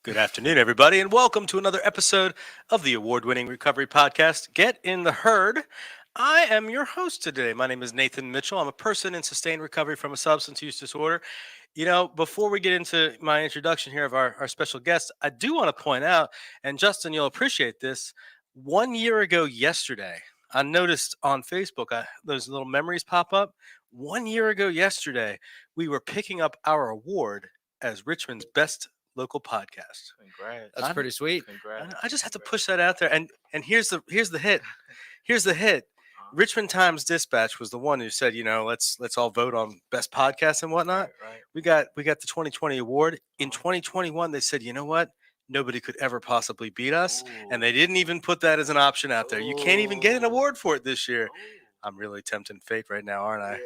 Good afternoon, everybody, and welcome to another episode of the award winning recovery podcast, Get in the Herd. I am your host today. My name is Nathan Mitchell. I'm a person in sustained recovery from a substance use disorder. Before we get into my introduction here of our special guest, I do want to point out, and Justin, you'll appreciate this. 1 year ago yesterday, I noticed on Facebook those little memories pop up. 1 year ago yesterday, we were picking up our award as Richmond's best local podcast. Congrats. That's pretty sweet. Congrats. I just have to push that out there. And here's the hit. Here's the hit. Richmond Times Dispatch was the one who said, let's all vote on best podcast and whatnot. Right. We got the 2020 award. In 2021, they said, you know what? Nobody could ever possibly beat us. And they didn't even put that as an option out there. You can't even get an award for it this year. I'm really tempting fate right now, aren't I?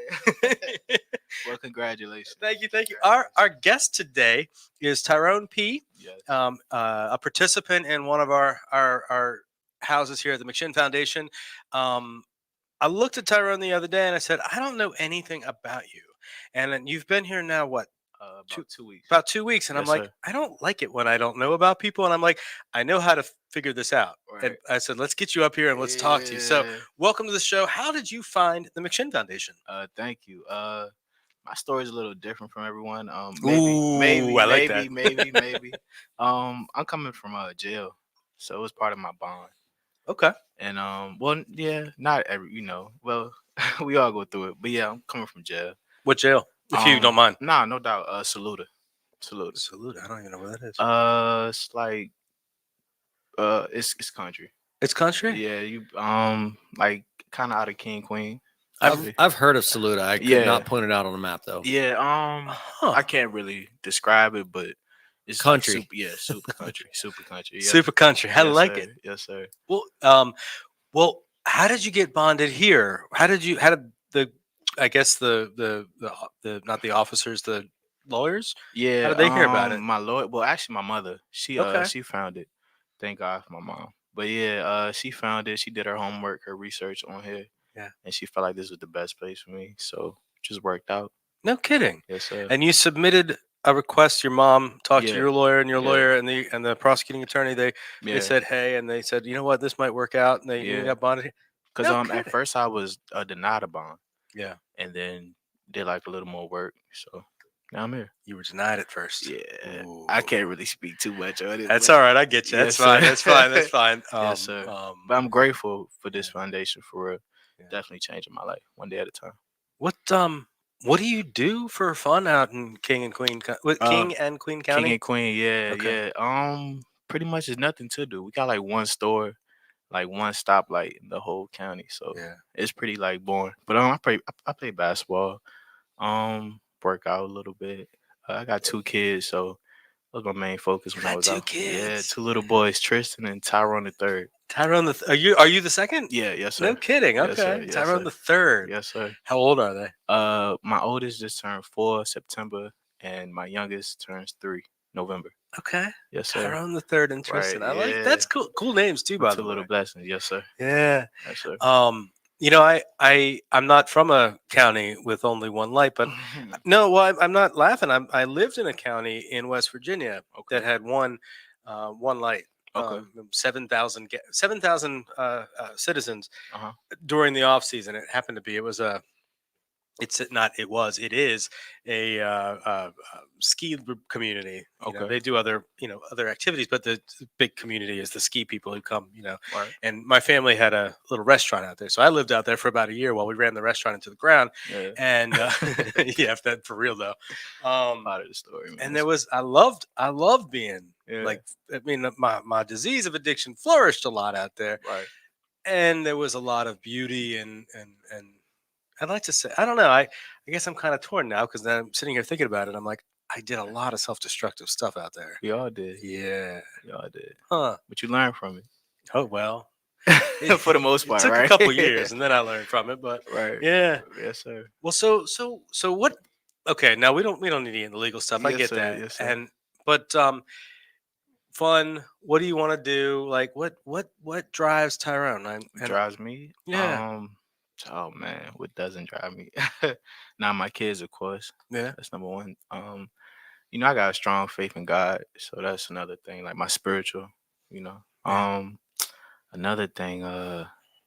Yeah. Well, congratulations. Thank you. Our guest today is Tyrone P., Yes. a participant in one of our houses here at the McShin Foundation. I looked at Tyrone the other day and I said, I don't know anything about you. And then you've been here now, what? About 2 weeks. About 2 weeks. And Yes, I'm like, sir. I don't like it when I don't know about people. And I'm like, I know how to figure this out. Right. And I said, let's get you up here and let's talk to you. So Yeah. welcome to the show. How did you find the McShin Foundation? Thank you. My story is a little different from everyone. Ooh, Maybe, I like maybe. I'm coming from jail, so it was part of my bond. Okay. And well, yeah, not every, well, we all go through it, but yeah, I'm coming from jail. What jail? If you don't mind. Nah, no doubt. Saluda. Salute. I don't even know where that is. It's like, it's country. It's country? Yeah, you like kind of out of King Queen. I've heard of Saluda. I could Yeah. not point it out on the map though. Yeah, Huh. I can't really describe it, but it's Country. Like super country, super country. Yeah. Super country. I Yes, like sir. it. Yes, sir. Well, how did you get bonded here? How did the I guess the not the officers, the lawyers? Yeah. How did they hear about it? My lawyer, well, actually, my mother. She Okay. she found it. Thank God for my mom. But yeah, she found it. She did her homework, her research on here. Yeah. And she felt like this was the best place for me, so it just worked out. No kidding. Yes, sir. And you submitted a request. Your mom talked to Yeah. your lawyer, and your Yeah. lawyer and the prosecuting attorney. They Yeah. said, hey, and they said, you know what, this might work out, and you Yeah. got bonded. Because No at kidding. first I was denied a bond, Yeah. and then did like a little more work. So now I'm here. You were denied at first. Yeah, Ooh. I can't really speak too much on it. That's but- all right. I get you. That's Yes, fine. sir. That's fine. That's fine. Yes, sir. But I'm grateful for this foundation for real. Yeah. Definitely changing my life one day at a time. What do you do for fun out in King and Queen King and Queen County? King and Queen, yeah, Okay. yeah. Pretty much there's nothing to do. We got like one store, like one stoplight in the whole county. So Yeah. it's pretty like boring. But I play basketball. Work out a little bit. I got 2 kids, so that was my main focus when You I got was 2 out. Yeah, kids? 2 little boys, Tristan and Tyrone the third. Tyrone are you the second? Yeah, yes, sir. No kidding. Yes, Okay. sir. Yes, Tyrone sir. the third. Yes, sir. How old are they? My oldest just turned 4 September, and my youngest turns 3 November. Okay. Yes, sir. Tyrone the third and Tristan. Right, I like yeah. that's cool. Cool names too, by 2 the way. little blessings. Yes, sir. Yeah. Yes, sir. I'm not from a county with only one light, but no, well, I'm not laughing. I lived in a county in West Virginia that had one light. Okay. 7,000 citizens Uh-huh. during the off season. It happened to be. It is a ski community. Okay. They do other activities, but the big community is the ski people who come. Right. And my family had a little restaurant out there, so I lived out there for about a year while we ran the restaurant into the ground. Yeah. And yeah, if that for real though. Part of the story, man. And there was I loved being Yeah. like, I mean, my disease of addiction flourished a lot out there, right. and there was a lot of beauty and I'd like to say, I don't know, I guess I'm kind of torn now because I'm sitting here thinking about it. I'm like, I did a lot of self-destructive stuff out there. We all did. Yeah. We all did. Huh. But you learned from Oh well. it. For the most It part, took right? a couple years, and then I learned from it. But Right. yeah. Yes, sir. Well, so what? Okay, now we don't need to get into legal stuff. I Yes, get sir. that. Yes, sir. But fun. What do you want to do? Like, what drives Tyrone? Drives me. Yeah. Oh man, what doesn't drive me? Now my kids, of course. Yeah. That's number one. I got a strong faith in God, so that's another thing. Like my spiritual, you know. Yeah. Another thing,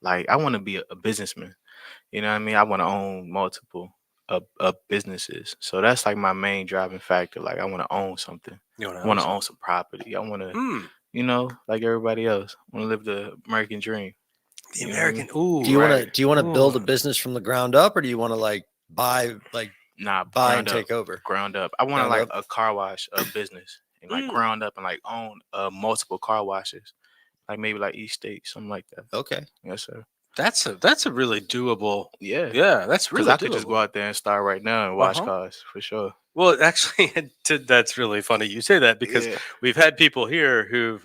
like I want to be a businessman. You know what I mean? I want to own multiple businesses. So that's like my main driving factor. Like I want to own something. You want I to want own to own something? some property. I want to, Hmm. like everybody else, want to live the American dream. The You know what I American. mean? Ooh. Do you want to Right. build a Ooh. business from the ground up, or do you want to buy Nah, buy and ground up. take over? Ground up. I want to Ground like up. a car wash business and like Mm. ground up and like own multiple car washes. Like maybe like each state, something like that. Okay. Yes, sir. That's a really doable. Yeah. Yeah, that's Because really I could just go doable. out there and start right now and Uh wash huh. cars for sure. Well, actually, that's really funny you say that because Yeah. we've had people here who've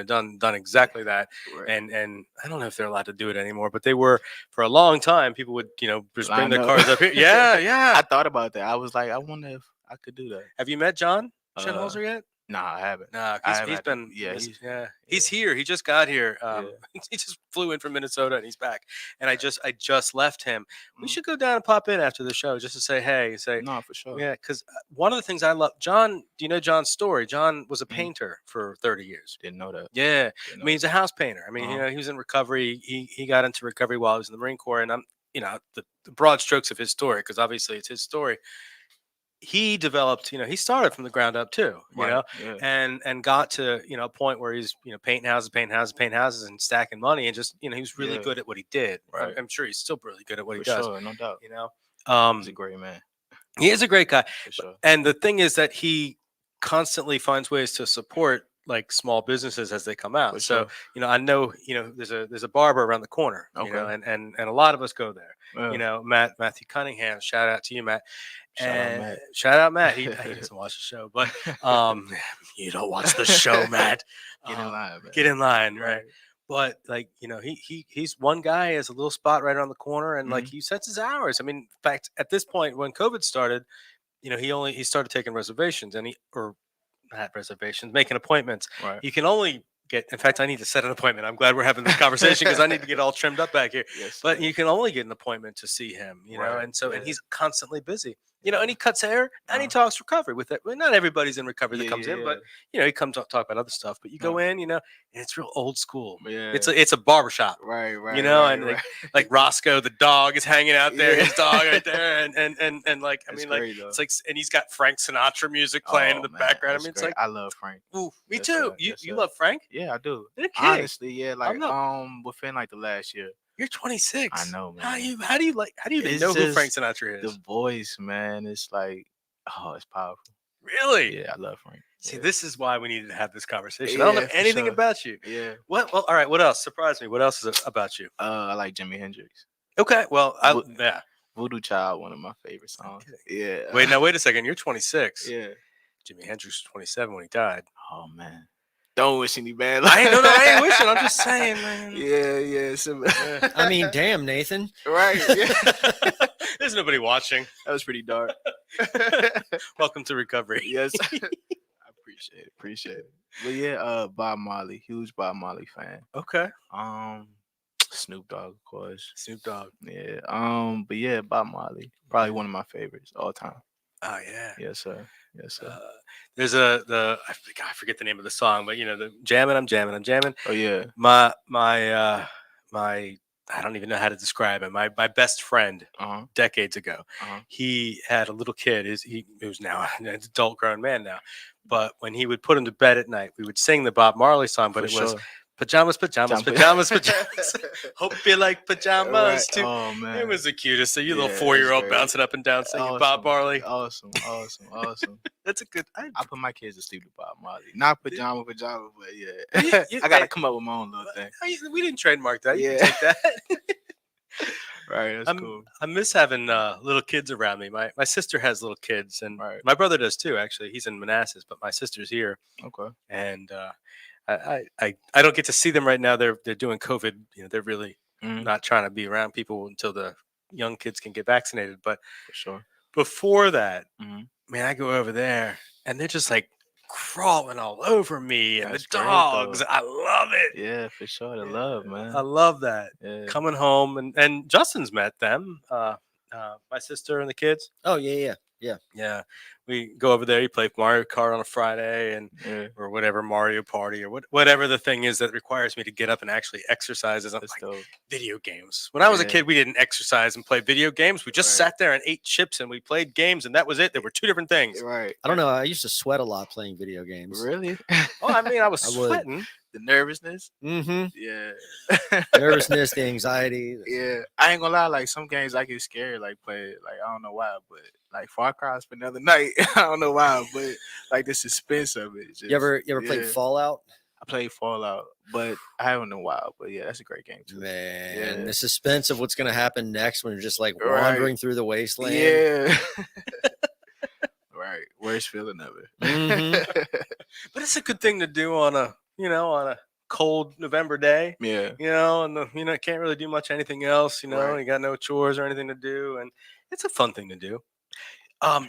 done exactly that, Right. and I don't know if they're allowed to do it anymore, but they were for a long time. People would just bring Line their up. cars up here. Yeah, yeah. I thought about that. I was like, I wonder if I could do that. Have you met John Uh, Holzer yet? nah, I haven't. No, I he's haven't. been Yeah, he's yeah, yeah, he's here. He just got here. yeah. He just flew in from Minnesota and he's back. And I just left him. We Mhm. should go down and pop in after the show just to say hey, say No, for sure. yeah, because one of the things I love, John. Do you know John's story? John was a Mhm. painter for 30 years. Didn't know that. Yeah, Didn't I know mean that. he's a house painter. I mean Uh-huh. he was in recovery. He got into recovery while he was in the Marine Corps, and I'm the broad strokes of his story because obviously it's his story. He developed, he started from the ground up too, Right. Yeah. and got to a point where he's painting houses, painting houses, and stacking money, and just he was really Yeah. good at what he did. I'm, Right. I'm sure he's still really good at what he For does. sure. No doubt. You know, He's a great man. he is a great guy, For sure. and the thing is that he constantly finds ways to support like small businesses as they come out. For So sure. I know there's a barber around the corner, Okay. and a lot of us go there. Yeah. Matthew Cunningham, shout out to you, Matt. Shout out And Matt. shout out Matt. He doesn't watch the show, but you don't watch the show, Matt. Get in line, man. Get in line, right? Right. But like he's one guy, has a little spot right around the corner, and like Mhm. he sets his hours. I mean, in fact, at this point when COVID started, he started taking reservations, and he or not reservations, making appointments. Right. You can only get. In fact, I need to set an appointment. I'm glad we're having this conversation because I need to get all trimmed up back here. Yes. But sir. you can only get an appointment to see him, Right. and so and Yeah. he's constantly busy, and he cuts hair and he Uh-huh. talks recovery with it. Well, not everybody's in recovery that comes in, but he comes to talk about other stuff. But you go in, and it's real old school. Yeah. It's a barbershop. Right. Right. And right. like Roscoe the dog is hanging out there, Yeah. his dog right there, and like I That's mean like great, though. it's like and he's got Frank Sinatra music playing in the man, background. I that's mean it's great. like I love Frank. ooh, me Yes, too. sir. You Yes, you sir. love Frank? Yeah, I do. You're kidding. Honestly, yeah. Like within like the last year. You're 26. I know, man. How do you even It's know who Frank just Sinatra is? The voice, man. It's like, it's powerful. Really? Yeah, I love Frank. See, Yeah. this is why we needed to have this conversation. I don't know Yeah, for anything sure. about you. Yeah. Well, all right. What else? Surprise me. What else is it about you? I like Jimi Hendrix. Okay. Well, yeah. Voodoo Child, one of my favorite songs. Yeah. Wait a second. You're 26. Yeah. Jimi Hendrix was 27 when he died. Oh man. Don't wish any bad. I ain't wishing. I'm just saying, man. Yeah. I mean, damn, Nathan. Right. Yeah. There's nobody watching. That was pretty dark. Welcome to recovery. Yes. I appreciate it. But yeah, Bob Marley, huge Bob Marley fan. Okay. Snoop Dogg, of course. Snoop Dogg. Yeah. But yeah, Bob Marley, probably one of my favorites all time. Oh yeah. Yes, sir. Yes, sir. There's I forget the name of the song, but the jamming, I'm jamming. Oh yeah. My I don't even know how to describe him. My best friend decades ago, he had a little kid. Who's now an adult grown man now. But when he would put him to bed at night, we would sing the Bob Marley song, but was pajamas. Hope you like pajamas too. Oh man, it was the cutest. So you little Yeah, 4-year-old that's great. bouncing up and down singing Awesome. Bob Marley. Awesome. That's a good. I put my kids to sleep to Bob Marley. Not pajama, but yeah. I gotta come up with my own little thing. We didn't trademark that. You Yeah. can take that. Right, that's cool. I miss having little kids around me. My sister has little kids, and Right. my brother does too. Actually, he's in Manassas, but my sister's here, Okay. and I don't get to see them right now. They're doing COVID. They're really Mhm. not trying to be around people until the young kids can get vaccinated. But For sure. before that, Mhm. man, I go over there, and they're just like crawling all over me, and That's the great, dogs. though. I love it. Yeah, for sure. The love, man. I love that. Yeah. Coming home and Justin's met them, my sister and the kids. Oh yeah. Yeah, we go over there. You play Mario Kart on a Friday, and Yeah, or whatever Mario Party or whatever the thing is that requires me to get up and actually exercise. Is like that's dope. video games. When I was a Yeah. kid, we didn't exercise and play video games. We just Right. sat there and ate chips and we played games, and that was it. There were two different things. Right. I don't know. I used to sweat a lot playing video games. Really? Oh, I mean, I was I would. sweating. The nervousness. Mm-hmm. Yeah. Nervousness, the anxiety. Yeah. I ain't gonna lie. Like some games, I get scared. Like play. Like I don't know why, but like Far Cry for another night. I don't know why, but like the suspense of it. Just, You ever played yeah. Fallout? I played Fallout, but I haven't in a while. But yeah, that's a great game too. Man, Yeah. the suspense of what's going to happen next when you're just like Right. wandering through the wasteland. Yeah. Right. Worst feeling ever. Mhm. But it's a good thing to do on a cold November day. Yeah. And can't really do much anything else. Right. You got no chores or anything to do, and it's a fun thing to do.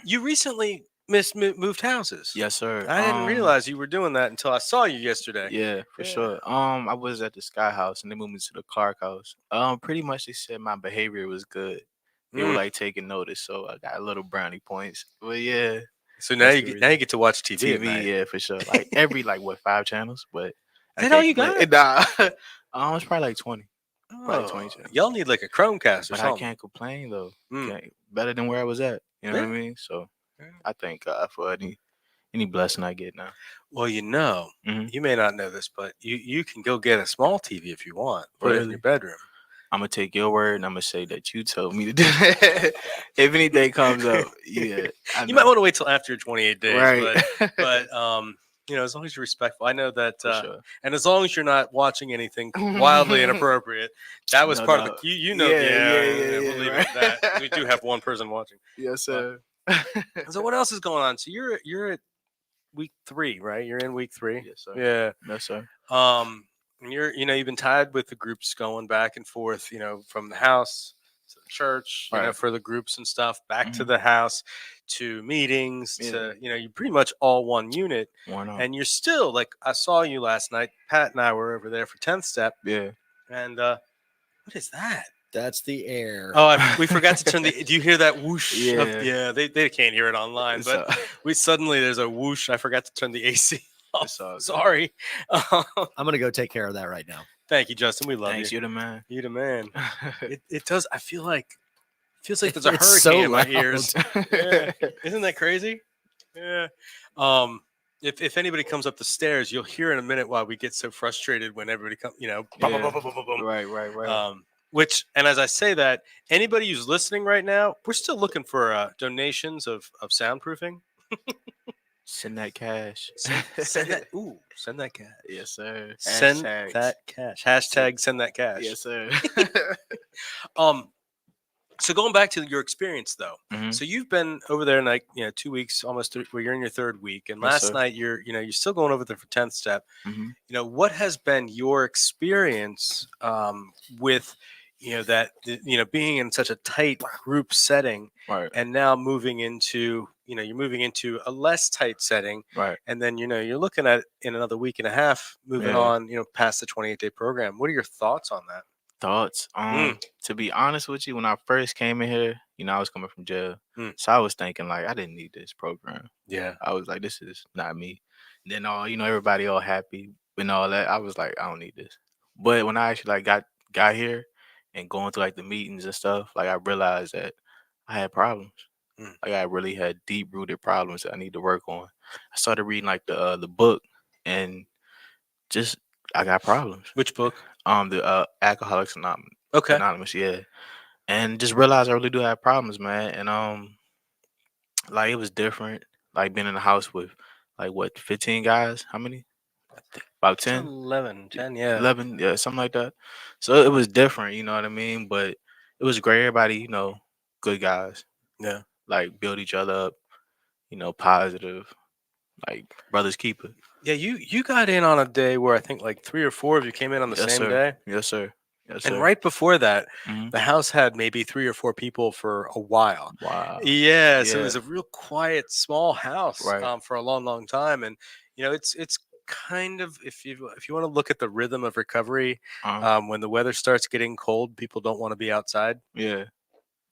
You recently moved houses. Yes, sir. I didn't realize you were doing that until I saw you yesterday. Yeah, for Yeah. sure. I was at the Sky House and they moved me to the Clark House. Pretty much they said my behavior was good. They were Mm. like taking notice, so I got a little brownie points. But yeah, So now That's you the get, get to watch TV. At TV, night. yeah, for sure. Like every 5 channels, but Is that all you complain. got? Nah, it's probably like 20. Probably 20 Oh, channels. y'all need like a Chromecast or But I something. can't complain though. Mm. Better than where I was at. You know what I Yeah. mean? So Yeah. I thank God for any blessing I get now. Well, Mhm. you may not know this, but you can go get a small TV if you want. Put it in Really? your bedroom. I'm gonna take your word and I'm gonna say that you told me to do that. If anything comes up, yeah, You might want to wait till after your 28 days, right. but as long as you're respectful. I know that, For sure. and as long as you're not watching anything wildly inappropriate, that was No part of doubt. the. Yeah, We'll yeah, leave it right. at that. We do have one person watching. Yes, sir. So what else is going on? So you're at week 3, right? You're in week 3. Yes, sir. Yeah. Yes, sir. And you've been tied with the groups going back and forth, from the house to the church, Right. for the groups and stuff, back to Mhm. the house, to meetings, Yeah. to, you're pretty much all one unit. Why not? And you're still like, I saw you last night. Pat and I were over there for 10th step. Yeah. And what is that? That's the air. Oh, we forgot to turn the. Do you hear that whoosh? Yeah. They can't hear it online, but there's a whoosh. I forgot to turn the AC off. It's all good. Sorry. I'm going to go take care of that right now. Thank you, Justin. We love Thanks, you. you're the man. You the man. It does. I feels like there's a It's hurricane so in my loud. ears. Yeah. Isn't that crazy? Yeah. If anybody comes up the stairs, you'll hear in a minute why we get so frustrated when everybody comes. Right. Which, and as I say that, anybody who's listening right now, we're still looking for donations of soundproofing. Send that cash. Send that. Ooh, send that cash. Yes, sir. Send Hashtags. that cash. Hashtag send that cash. Yes, sir. So going back to your experience though, Mhm. so you've been over there like 2 weeks, almost where you're in your 3rd week, and Yes, last sir. night you're still going over there for 10th step. Mhm. What has been your experience with being in such a tight group setting, Right. and now moving into you're moving into a less tight setting, Right. and then you're looking at in another week and a half moving Yeah. on past the 28-day program. What are your thoughts on that? Thoughts? Mm. To be honest with you, when I first came in here, I was coming from jail. Mm. So I was thinking like I didn't need this program. Yeah. I was like, this is not me. And then everybody all happy and all that. I was like, I don't need this. But when I actually got here and going through like the meetings and stuff, like I realized that I had problems. Mm. Like I really had deep rooted problems that I need to work on. I started reading like the book and just I got problems. Which book? The Alcoholics Okay. Anonymous, yeah. And just realized I really do have problems, man. And like it was different. Like being in the house with 15 guys. How many? About 10? 11, 10, yeah. 11, yeah, something like that. So it was different, you know what I mean? But it was great. Everybody, good guys. Yeah. Like build each other up, positive. Like brothers keeper. Yeah, you got in on a day where I think like 3 or 4 of you came in on the Yes, same sir. day. Yes, sir. Yes, And sir. right before that, Mhm. the house had maybe 3 or 4 people for a while. Wow. Yeah, so it Yeah. was a real quiet, small house Right. for a long, long time. And it's kind of if you want to look at the rhythm of recovery, when the weather starts getting cold, people don't want to be outside. Yeah.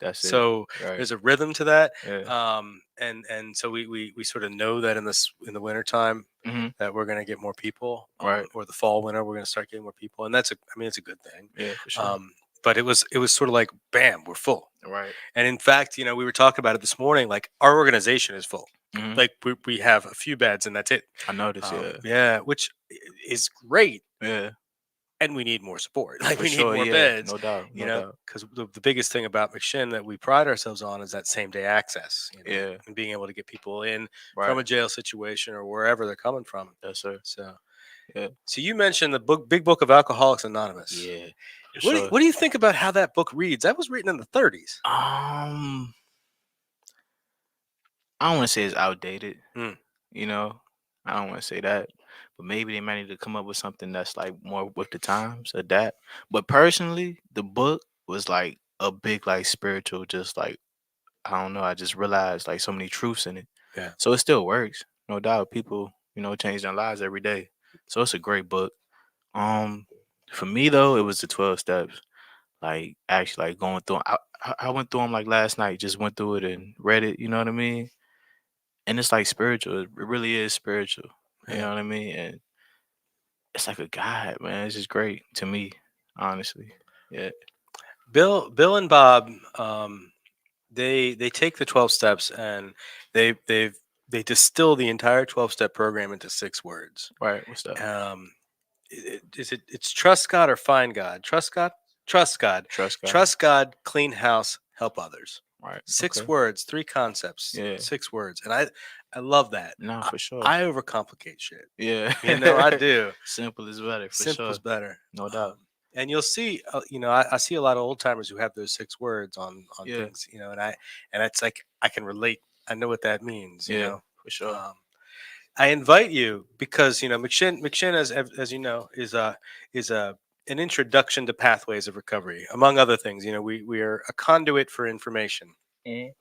That's it. So Right. there's a rhythm to that. Yeah. and so we sort of know that in the wintertime Hmm. that we're going to get more people, Right. or the fall winter we're going to start getting more people, and I mean, it's a good thing. Yeah, for sure. But it was sort of like, bam, we're full. Right. And in fact, we were talking about it this morning. Like, our organization is full. Hmm. Like, we have a few beds and that's it. I noticed. Yeah. Yeah, which is great. Yeah. And we need more support. Like, For we need sure. more Yeah. beds. No doubt. No doubt. Because the biggest thing about McShin that we pride ourselves on is that same day access. Yeah. And being able to get people in from Right. a jail situation or wherever they're coming from. Yes, sir. So, Yeah. so you mentioned the big book of Alcoholics Anonymous. Yeah. For What do, sure. what do you think about how that book reads? That was written in the 30s. I don't want to say it's outdated. Mm. You know, I don't want to say that, but maybe they might need to come up with something that's like more with the times, adapt. But personally, the book was like a big like spiritual, just like I don't know. I just realized like so many truths in it. Yeah. So it still works, no doubt. People, change their lives every day. So it's a great book. For me though, it was the 12 steps. Like actually, like going through. I went through them like last night. Just went through it and read it. You know what I mean? And it's like spiritual. It really is spiritual. You Yeah. know what I mean? And it's like a guide, man. It's just great to me, honestly. Yeah. Bill and Bob, they take the 12 steps and they distill the entire 12-step program into 6 words. Right. What's up? It's trust God or find God. Trust God, trust God, Trust God. trust God, clean house, help others. Right. 6 Okay. words, 3 concepts, Yeah. 6 words, and I love that. No, for sure. I overcomplicate shit. Yeah. I do. Simple is better. For Simple sure. is better. No doubt. And you'll see, I see a lot of old timers who have those 6 words on Yeah. things, and it's like I can relate. I know what that means. Yeah. For sure. I invite you because McShin as you know is an introduction to pathways of recovery, among other things. We are a conduit for information. Mhm.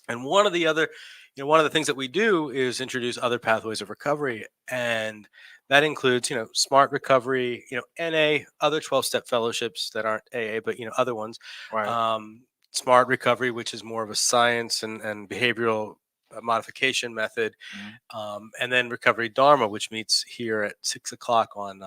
And one of the things that we do is introduce other pathways of recovery, and that includes, smart recovery, NA, other 12-step fellowships that aren't AA, but other ones. Right. Smart recovery, which is more of a science and behavioral modification method, Mhm. and then recovery Dharma, which meets here at 6 o'clock on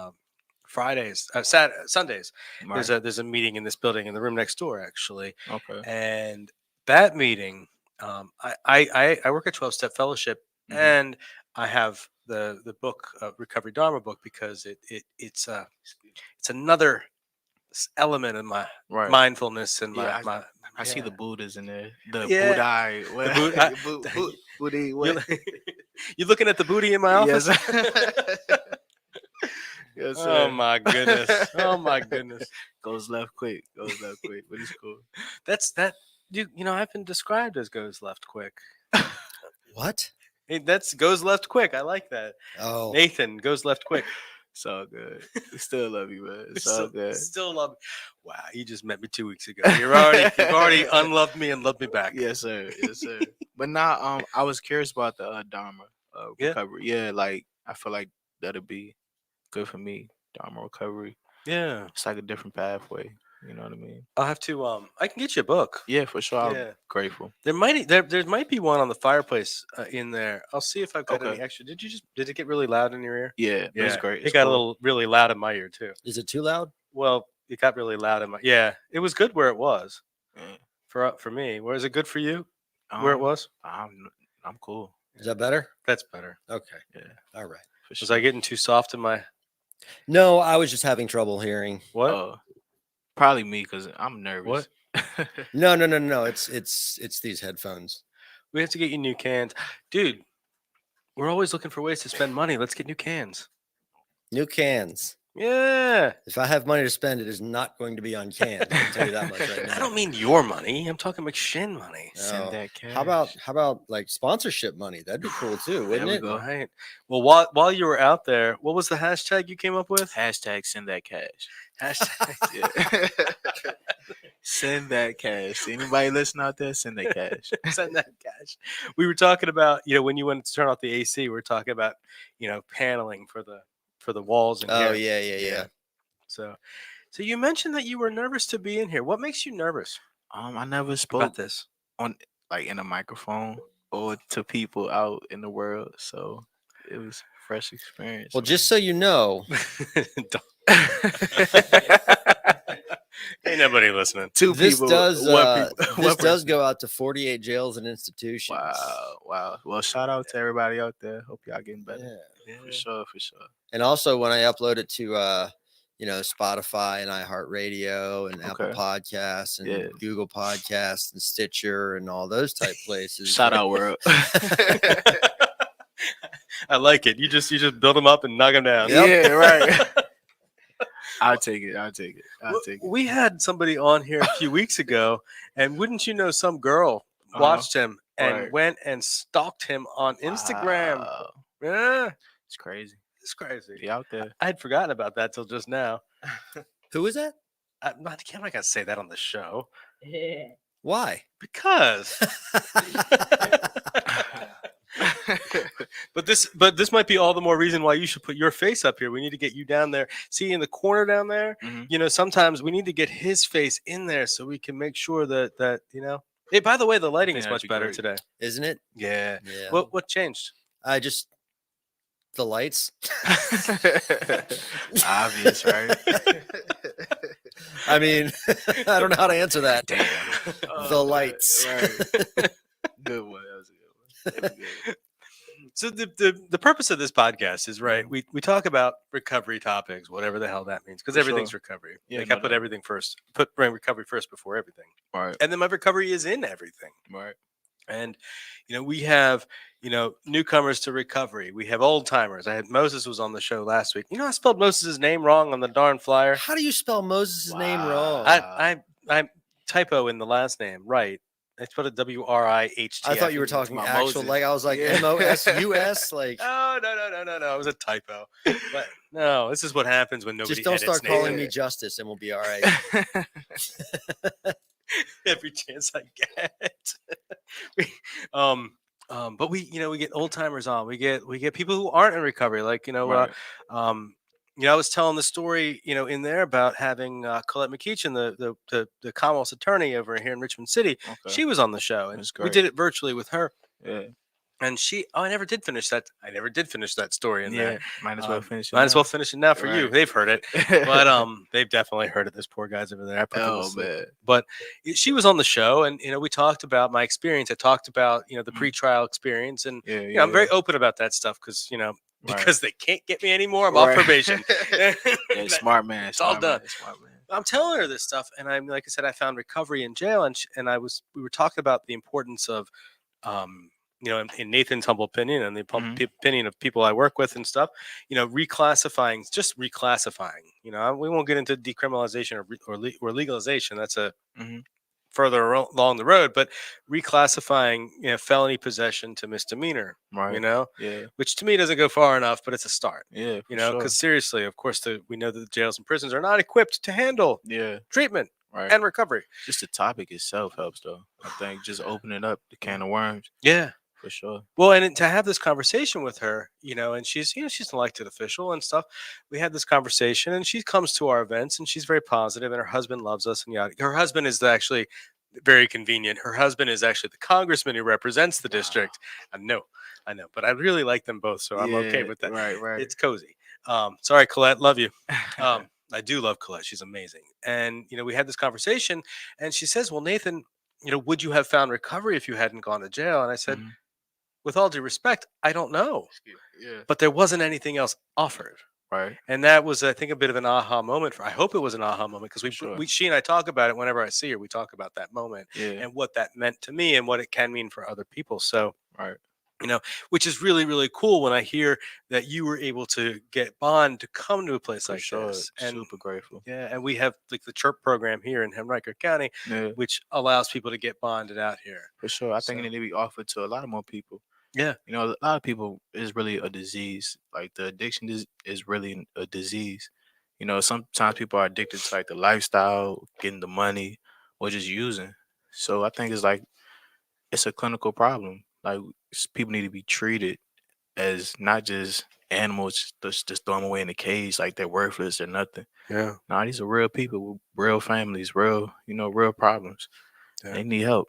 Fridays, Sundays. Right. There's a meeting in this building in the room next door, actually, Okay. and that meeting, I work a 12-step fellowship, Mhm. and I have the book, Recovery Dharma book, because it's another element of my Right. mindfulness and Yeah. my I see the yeah. Buddhas in there. The Yeah. Buddhai. The Buddha. Buddhi. You're, you looking at the booty in my office? Yes. Yes, Oh sir. my goodness! Oh my goodness! Goes left quick. Goes left quick. But it's cool. That's that. I've been described as goes left quick. What? Hey, that's goes left quick. I like that. Oh, Nathan goes left quick. It's all good. We still love you, man. It's all good. Still love me. Wow, you just met me 2 weeks ago. You've already unloved me and loved me back. Yes, sir. Yes, sir. But now, I was curious about the Dharma Yeah. recovery. Yeah, like I feel like that'll be good for me. Dharma recovery. Yeah. It's like a different pathway. You know what I mean? I'll have to. I can get you a book. Yeah, for sure. Yeah. I'm grateful. There might be one on the fireplace in there. I'll see if I've got any Okay. extra. Did it get really loud in your ear? Yeah, it was great. It It's got a cool. little really loud in my ear too. is it too loud? Well, it got really loud in my. Yeah, it was good where it was Yeah. for me. Was it good for you where it was? I'm cool. Is that better? That's better. Okay. Yeah, All right. for Was sure. I getting too soft in my No, I was just having trouble hearing. what? Probably me because I'm nervous. No. It's these headphones. We have to get you new cans, dude. We're always looking for ways to spend money. Let's get new cans. New cans. Yeah. If I have money to spend, it is not going to be on cans. I can tell you that much right now. I don't mean your money. I'm talking McShin money. Send Oh, that cash. How about like sponsorship money? That'd be cool too, There wouldn't we it? go. Right. Well, while you were out there, what was the hashtag you came up with? Hashtag send that cash. Hashtag. Yeah. Send that cash. Anybody listen out there? Send that cash. Send that cash. We were talking about, when you went to turn off the AC, we were talking about, paneling for the walls in Oh here. yeah. So you mentioned that you were nervous to be in here. What makes you nervous I never about spoke this? on like in a microphone. or to people out in the world. So it was a fresh experience. Well, just so you know, Ain't nobody listening. Two this people, does one people, this one does person. go out to 48 jails and institutions. Wow. Well, shout out to everybody out there. Hope y'all getting better. Yeah. For sure. And also when I upload it to Spotify and iHeartRadio and Apple Okay. Podcasts and Yeah. Google Podcasts and Stitcher and all those type places. Shout out world. I like it. You just build them up and knock them down. Yep. Yeah, right. I'll take it. We had somebody on here a few weeks ago, and wouldn't you know, some girl watched him and Right. went and stalked him on Instagram. Wow. Yeah, It's crazy. it's crazy. Be out there. I had forgotten about that till just now. Who is that? I'm not gonna say that on the show Why? because. But this might be all the more reason why you should put your face up here. We need to get you down there. See, in the corner down there, Mhm. Sometimes we need to get his face in there so we can make sure that. Hey, by the way, the lighting think is that'd much be better great. today. Isn't it? Yeah. Yeah. What changed? The lights. Obvious, right? I mean, I don't know how to answer that. Damn. The lights. Right. Good one. That was a good one. So the purpose of this podcast is, right, we talk about recovery topics, whatever the hell that means, because For everything's sure. recovery. Yeah, Like I no put doubt. everything first, put recovery first before everything. Right. And then my recovery is in everything. Right. And we have newcomers to recovery. We have old timers. I had Moses was on the show last week. I spelled Moses' name wrong on the darn flyer. How do you spell Moses' name wrong? I typo in the last name, right? I spelled it WRIHT. I thought you were talking about actual. Moses. Like I was like Yeah. MOSUS. Like Oh no! It was a typo. But no, this is what happens when nobody just don't edits start calling me names. Justice, and we'll be all right. Every chance I get. But we get old timers on. We get people who aren't in recovery, like Right. I was telling the story, in there about having Colette McKeechin, the Commonwealth's attorney over here in Richmond City. Okay. She was on the show, and That's we great. did it virtually with her. Yeah. And I never did finish that. I never did finish that story in there. Might as well finish it. Might as well finish it now for you. Right. They've heard it, but they've definitely heard it. Those poor guys over there. I put them to Oh sleep. man. But she was on the show, and we talked about my experience. I talked about the pretrial experience, and Yeah. I'm very open about that stuff because Right. because they can't get me anymore. I'm off Right. probation. Yeah, smart man. It's all done. Smart man. I'm telling her this stuff, and I'm like I said, I found recovery in jail, and we were talking about the importance of, in Nathan's humble opinion and the opinion of people I work with and stuff, reclassifying. We won't get into decriminalization or legalization. That's a further along the road, but reclassifying felony possession to misdemeanor. Right. Yeah. Which to me doesn't go far enough, but it's a start. Yeah. Because seriously, of course, we know that the jails and prisons are not equipped to handle treatment Right. and recovery. Just the topic itself helps, though. I think just opening up the can of worms. Yeah, for sure. Well, and to have this conversation with her, and she's she's an elected official and stuff. We had this conversation, and she comes to our events, and she's very positive, and her husband loves us, and yada. Her husband is actually very convenient. Her husband is actually the congressman who represents the district. I know, but I really like them both, so I'm okay with that. Right. It's cozy. Sorry, Colette, love you. I do love Colette. She's amazing. And, we had this conversation, and she says, well, Nathan, would you have found recovery if you hadn't gone to jail? And I said, with all due respect, I don't know. Yeah. But there wasn't anything else offered. Right. And that was, I think, a bit of an aha moment. I hope it was an aha moment because she and I talk about it whenever I see her. We talk about that moment and what that meant to me and what it can mean for other people. So, right. Which is really, really cool when I hear that you were able to get bond to come to a place like this. And super grateful. Yeah. And we have like the CHIRP program here in Henrico County, which allows people to get bonded out here. For sure. I think it need to be offered to a lot of more people. Yeah. A lot of people is really a disease. Like the addiction is really a disease. Sometimes people are addicted to like the lifestyle, getting the money, or just using. So I think it's a clinical problem. Like people need to be treated as not just animals, just throw them away in a cage like they're worthless or nothing. Yeah. Nah, these are real people with real families, real problems. Yeah. They need help.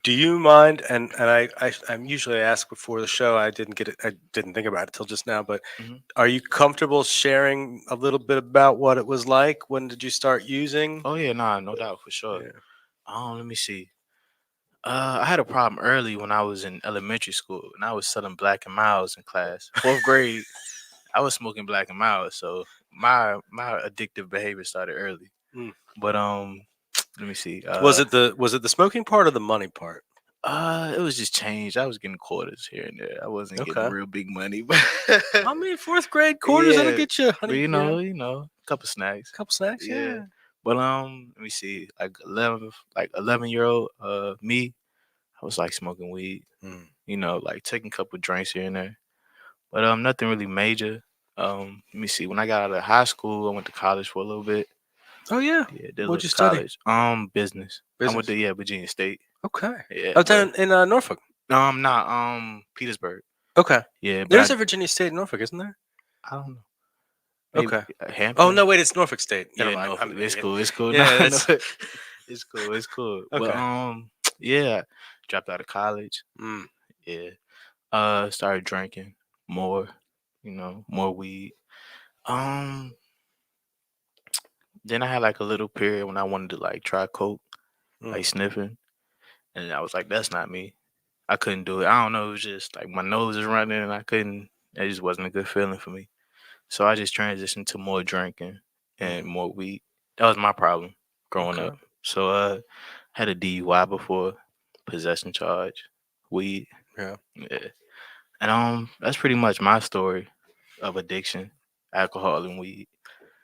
Do you mind? I'm usually asked before the show. I didn't get it. I didn't think about it till just now. But Mhm. are you comfortable sharing a little bit about what it was like? When did you start using? Oh yeah, nah, no doubt for sure. Yeah. Let me see. I had a problem early when I was in elementary school, and I was selling Black and Miles in class. Fourth grade, I was smoking Black and Miles, so my addictive behavior started early. Mm. But let me see. Was it the smoking part or the money part? It was just changed. I was getting quarters here and there. I wasn't getting Okay. real big money, but I mean, fourth grade quarters that'll yeah. get you, But honey. Yeah, a couple snacks. couple snacks. Yeah. Yeah. But let me see. Like 11-year-old me, I was like smoking weed. Mm. Like taking a couple drinks here and there. But nothing really major. Let me see. When I got out of high school, I went to college for a little bit. Oh yeah. Yeah, did a What'd little you study? college. Business. I went Business. to Virginia State. Okay. Yeah, Oh, but down in Norfolk. not Petersburg. Okay. Yeah, but There's a Virginia State in Norfolk, isn't there? I don't know. Maybe Okay. Oh Hampton. no, wait, it's Norfolk State. Never Yeah, mind. no, I'm an it's idiot. cool. It's cool. No, Yeah, no, it's it's cool. It's cool. But okay. yeah, dropped out of college. Mm. Yeah, started drinking more. More weed. Um, then I had like a little period when I wanted to like try coke, like Mm. sniffing, and I was like, that's not me. I couldn't do it. I don't know. It was just like my nose is running, and I couldn't. It just wasn't a good feeling for me. So I just transitioned to more drinking and Mm. more weed. That was my problem growing Okay. up. So had a DUI before, possession charge, weed. Yeah. Yeah. And that's pretty much my story of addiction, alcohol and weed.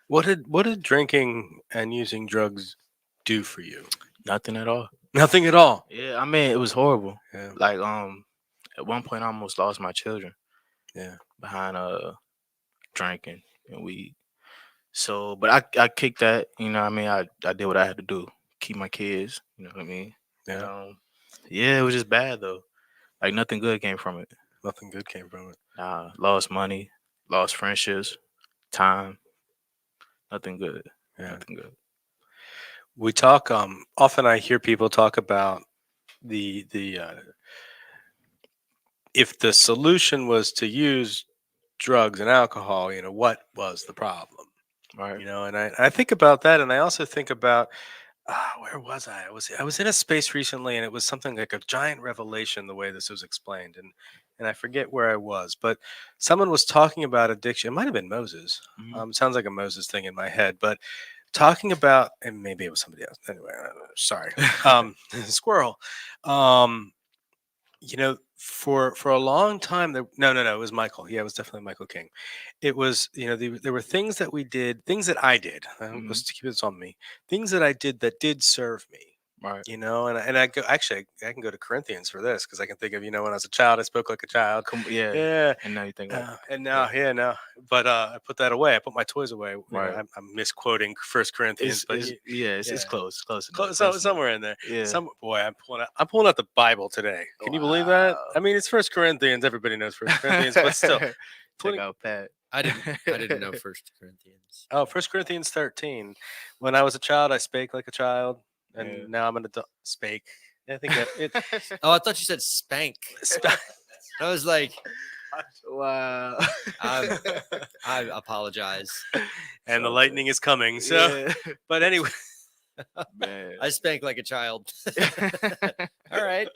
What did drinking and using drugs do for you? Nothing at all. Nothing at all. Yeah, I mean it was horrible. Yeah. Like at one point I almost lost my children Yeah. behind drinking and weed. So, but I kicked that. What I mean, I did what I had to do, keep my kids. You know what I mean? And Yeah. yeah, it was just bad though. Like nothing good came from it. Nothing good came from it. Lost money, lost friendships, time. Nothing good. Yeah. Nothing good. We talk. Often I hear people talk about the if the solution was to use drugs and alcohol, what was the problem? Right. And I think about that, and I also think about where was I? I was in a space recently, and it was something like a giant revelation the way this was explained, and I forget where I was, but someone was talking about addiction. It might have been Moses. Hmm. Sounds like a Moses thing in my head, but talking about, and maybe it was somebody else. Anyway, sorry, squirrel. Um, for a long time there, no, it was Michael. Yeah, it was definitely Michael King. It was, there were things that we did, things that I did. Hmm. Let's keep this on me. Things that I did that did serve me. Right. And I go, actually, I can go to Corinthians for this because I can think of, when I was a child I spoke like a child. Yeah. Yeah. And now you think like, And yeah. now, yeah, no, but I put that away. I put my toys away. Right. I'm misquoting First Corinthians, but It's yeah, close, close enough, close enough. somewhere in there. Yeah. Boy, I'm pulling out the Bible today. Can you believe that? Wow. I mean, it's First Corinthians. Everybody knows First Corinthians, but still, Check putting out Pat. I didn't know First Corinthians. First Corinthians 13. When I was a child, I spake like a child, Yeah. and now I'm an adult. Spake. I think that it. Oh, I thought you said spank. I was like, Wow. I apologize. And the So lightning is coming. So, yeah. but anyway, Man. I spank like a child. All right.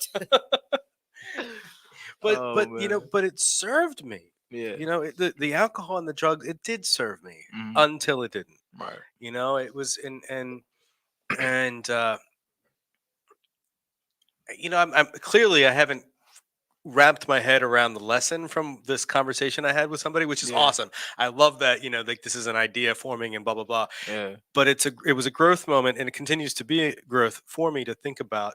but Oh, but man. but it served me. Yeah. The alcohol and the drugs, it did serve me Mhm. until it didn't. Right. It was and I'm clearly I haven't wrapped my head around the lesson from this conversation I had with somebody, which is Yeah. awesome. I love that, like this is an idea forming and blah blah blah. Yeah. But it was a growth moment, and it continues to be a growth for me to think about,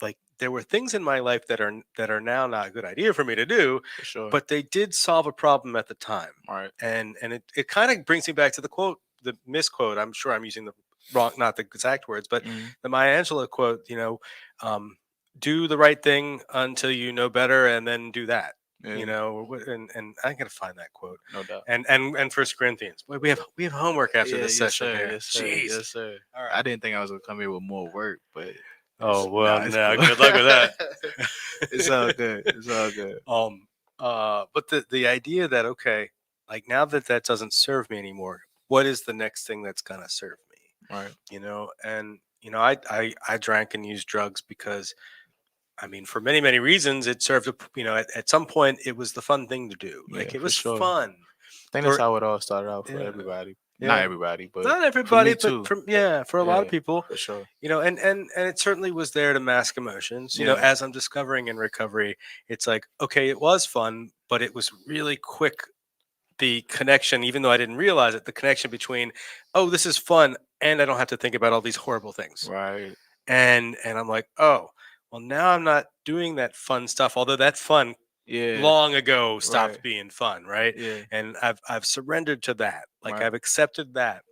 like there were things in my life that are now not a good idea for me to do, For sure. but they did solve a problem at the time. Right. And it kind of brings me back to the misquote. I'm sure I'm using the wrong, not the exact words, but Mhm. the Maya Angelou quote, um, do the right thing until you know better, and then do that. Yeah. And I gotta find that quote. No doubt. And First Corinthians. Boy, we have homework after Yeah. this Yes, session sir. here. Yes, sir. Jeez. Yes, sir. All I right. didn't think I was gonna come here with more work, but Oh well, it's no. cool. Good luck with that. It's all good. It's all good. But the idea that okay, like now that that doesn't serve me anymore, what is the next thing that's gonna serve me? Right. And I drank and used drugs because I mean, for many, many reasons, it served at some point, it was the fun thing to do. Yeah, Like, it for was sure. fun. I think that's Or, how it all started out for yeah, everybody. Not yeah. everybody, but Not for everybody, me but too. for a lot of Yeah, people, for sure. and it certainly was there to mask emotions. Yeah. As I'm discovering in recovery, it's like, okay, it was fun, but it was really quick. The connection, even though I didn't realize it, the connection between, oh, this is fun, and I don't have to think about all these horrible things. Right. And I'm like, oh, well, now I'm not doing that fun stuff, although that fun Yeah. long ago Right. stopped being fun, right? Yeah. And I've surrendered to that. Like, Right. I've accepted that.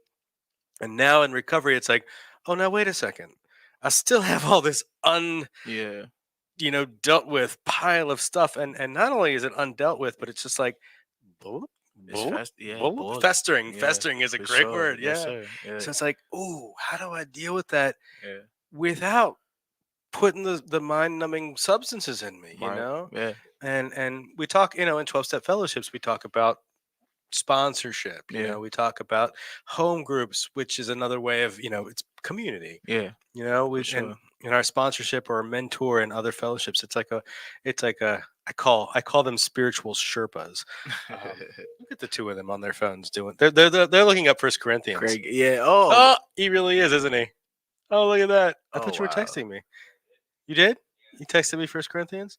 And now in recovery, it's like, oh, now wait a second. I still have all this Yeah. dealt with pile of stuff. And not only is it undealt with, but it's just like bullet, It's bullet, fast. Yeah. bullet, Boiling. festering. Yeah. Festering is a For great sure. word. Yes, Yeah. sir. Yeah. So it's like, oh, how do I deal with that Yeah. without putting the mind numbing substances in me, Right. Yeah. and we talk, in 12-step fellowships, we talk about sponsorship, Yeah. we talk about home groups, which is another way of, it's community, Yeah. we For and sure. in our sponsorship or a mentor and other fellowships, it's like a I call them spiritual Sherpas. Look at the two of them on their phones doing, they're looking up First Corinthians. Craig. Yeah. Oh. Oh, he really is, isn't he? Oh, look at that. I Oh thought you were wow. texting me. You did? You texted me First Corinthians?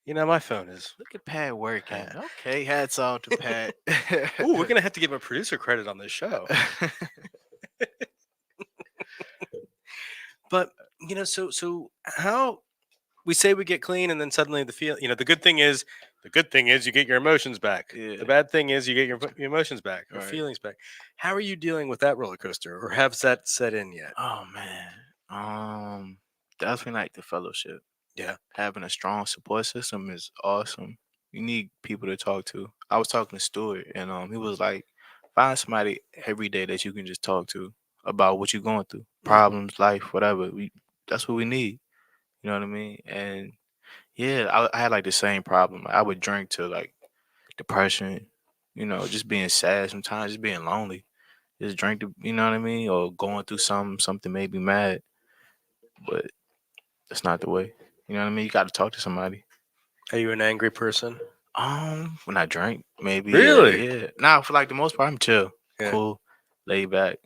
My phone is. Look at Pat working. Uh, Okay. Hats off to Pat. Ooh, we're gonna have to give a producer credit on this show. But so how we say we get clean, and then suddenly the good thing is you get your emotions back. Yeah. The bad thing is you get your emotions back or Right. feelings back. How are you dealing with that roller coaster, or has that set in yet? Oh man. Definitely like the fellowship. Yeah. Having a strong support system is awesome. You need people to talk to. I was talking to Stuart, and he was like, find somebody every day that you can just talk to about what you're going through, problems, life, whatever. That's what we need. You know what I mean? And yeah, I had like the same problem. Like, I would drink to like depression, just being sad sometimes, just being lonely. Just drink to, you know what I mean, or going through something made me mad, but that's not the way. You know what I mean? You got to talk to somebody. Are you an angry person? When I drink, maybe. Really? Yeah. Now, for like the most part, I'm chill, Yeah. cool, laid back.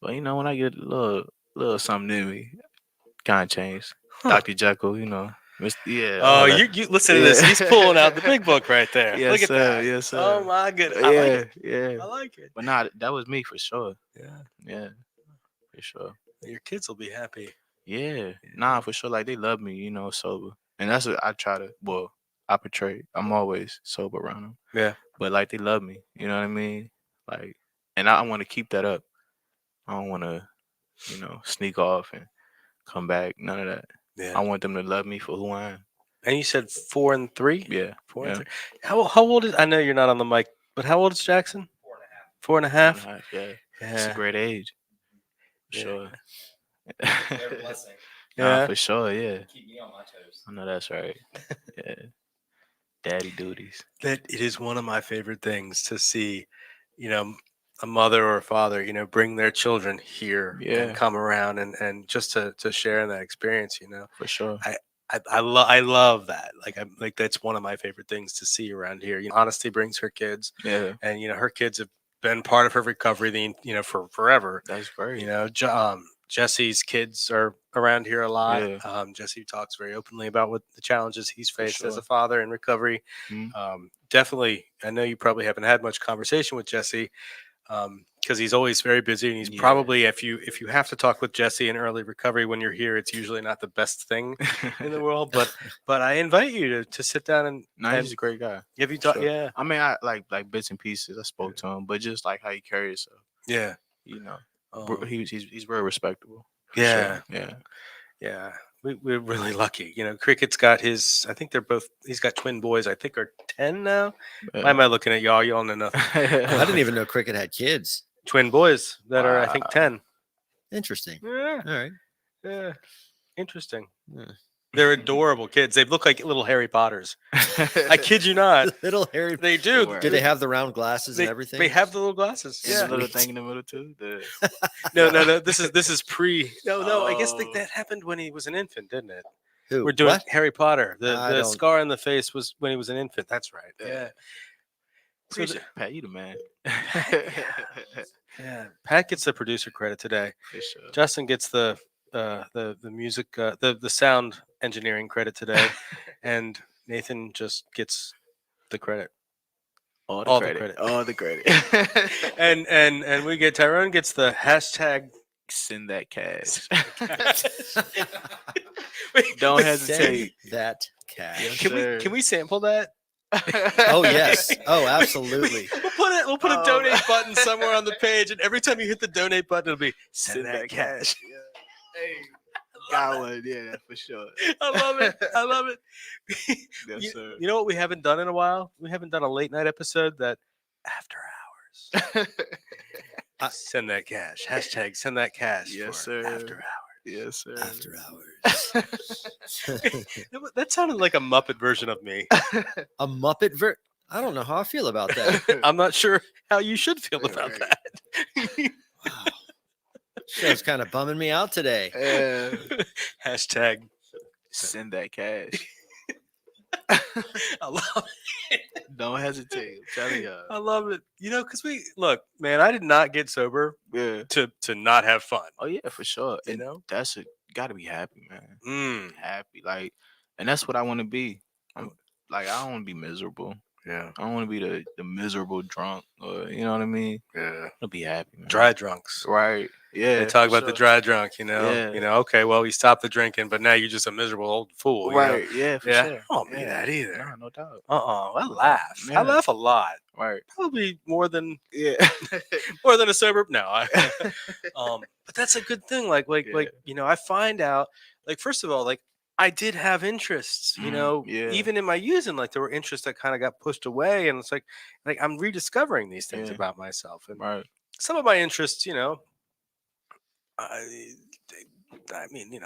But when I get a little something in me, kind of change. Huh. Dr. Jekyll, yeah. Oh, all that. you listen to this. He's pulling out the big book right there. Yes, Look at sir. that. Yes, sir. Oh my goodness. I Yeah, like it. yeah. I like it. But nah, that was me for sure. Yeah. Yeah, for sure. Your kids will be happy. Yeah, nah, for sure. Like they love me, sober, and that's what I try to. Well, I portray. I'm always sober around them, Yeah. but like they love me. You know what I mean? Like, and I want to keep that up. I don't want to, sneak off and come back. None of that. Yeah. I want them to love me for who I am. And you said 4 and 3? Yeah, 4 yeah. and 3. How old is, I know you're not on the mic, but how old is Jackson? 4 and a half. 4.5, yeah. Yeah. It's a great age. For Yeah. sure. They're a blessing. Nah, Yeah. for sure, yeah. Keep me on my toes. I know that's right. Yeah. Daddy duties. That it is one of my favorite things to see, a mother or a father, bring their children here Yeah. and come around and just to share in that experience, For sure. I love that. Like that's one of my favorite things to see around here. Honesty brings her kids, Yeah. and her kids have been part of her recovery for forever. That's great. Jesse's kids are around here a lot. Yeah. Jesse talks very openly about what the challenges he's faced as sure. a father in recovery. Mhm. Definitely, I know you probably haven't had much conversation with Jesse because he's always very busy, and he's Yeah. probably, if you have to talk with Jesse in early recovery when you're here, it's usually not the best thing in the world. But I invite you to sit down and No, he's a great guy. have you for talked? sure. Yeah, I mean, I like bits and pieces. I spoke to him, but just like how he carries himself, yeah, he's very respectable. for yeah. sure. Yeah. Yeah, we're really lucky. Cricket's got I think he's got twin boys, I think are 10 now. Why am I looking at y'all? Y'all know nothing. I didn't even know Cricket had kids. Twin boys that are, I think, Wow. 10. Interesting. Yeah, All right. yeah. Interesting. Yeah. They're adorable kids. They look like little Harry Potters. I kid you not. Little Harry. They do. Right. Do they have the round glasses and They everything? have the little glasses. And Yeah. the little Sweet. thing in the middle too. No. This is pre. No. I guess Oh. that happened when he was an infant, didn't it? Who? We're doing What? Harry Potter. I The don't- scar on the face was when he was an infant. That's right. Yeah. Yeah. So Appreciate Pat, you the man. yeah. Pat gets the producer credit today. For sure. Justin gets the music the sound engineering credit today, and Nathan just gets the credit. All all the the credit. credit. All the credit. And we get Tyrone gets the hashtag. Send that cash. Wait, Don't wait, hesitate. Send that cash. Yes, Can we sir. can we sample that? Oh yes. Oh, absolutely. We'll put a Oh, donate man. button somewhere on the page, and every time you hit the donate button, it'll be send that cash. Yeah. Hey, got one. Yeah, for sure. I love it. I love it. Yes, sir. You know what we haven't done in a while? We haven't done a late night episode that after hours. Send that cash. Hashtag send that cash. Yes, for sir. After hours. Yes, sir. After hours. That sounded like a Muppet version of me. A Muppet I don't know how I feel about that. I'm not sure how you should feel about Right. that. Wow. Show's kind of bumming me out today. Hashtag Send that cash. I love it. Don't hesitate. I'm telling I y'all. love it. Because we look, man, I did not get sober Yeah. to not have fun. Oh yeah, for sure. You And know? that's it. Gotta be happy, man. Mm. Happy, like, and that's what I want to be. I'm like, I don't want to be miserable. Yeah. I don't want to be the miserable drunk, or you know what I mean. Yeah. I want to be happy, man. Dry drunks. Right. Yeah. They talk for about the sure. dry drunk, Yeah. Okay, well, you stopped the drinking, but now you're just a miserable old fool. you know? Right. Yeah. For Yeah. sure. I don't be Yeah. that either. No, no doubt. I laugh. I Yeah. laugh a lot. Right. Probably more than Yeah. a sober. No, but that's a good thing. Like, I find out, like, first of all, like, I did have interests, yeah. even in my using, like, there were interests that kind of got pushed away, and it's like I'm rediscovering these things Yeah. about myself, and Right. some of my interests, I mean,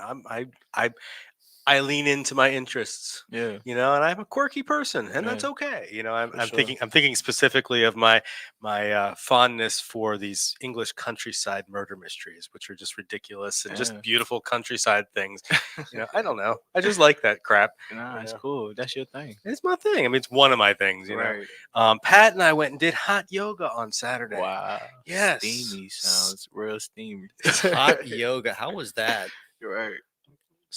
I lean into my interests. Yeah. And I'm a quirky person, and that's Yeah. okay. For I'm sure. thinking specifically of my fondness for these English countryside murder mysteries, which are just ridiculous and Yeah. just beautiful countryside things. I don't know. I just like that crap. Nah, it's Yeah. cool. That's your thing. It's my thing. I mean, it's one of my things. Right. Pat and I went and did hot yoga on Saturday. Wow. Yes. Steamy sounds real steamy. Hot yoga. How was that? You're right.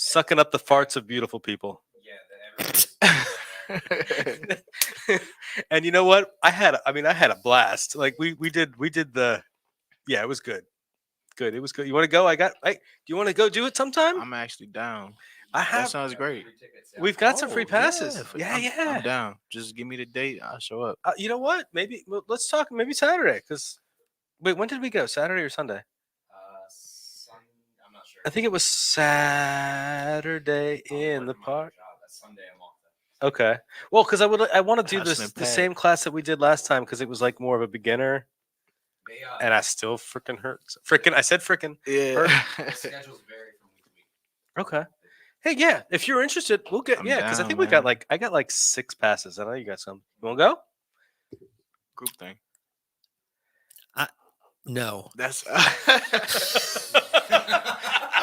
Sucking up the farts of beautiful people. And you know what? I had a blast. Like we did the, yeah, it was good. Good. It was good. You want to go? Do you want to go do it sometime? I'm actually down. I That have. sounds great. We've got some Oh, free passes. I'm Yeah. down. Just give me the date. I'll show up. You know what? Let's talk. Maybe Saturday. Because wait, when did we go? Saturday or Sunday? I'm not sure. I think it was Saturday in the park. Sunday I'm off. Okay. Well, because I want to do Hustling the Pat. same class that we did last time because it was like more of a beginner, They, and I still freaking hurt. I said freaking. Yeah. the schedules vary from week to week. Okay. Hey, yeah. If you're interested, we'll get. I'm Yeah, because I down, think we got man. I got like 6 passes. I know you got some. You want to go? Group thing. No. That's. I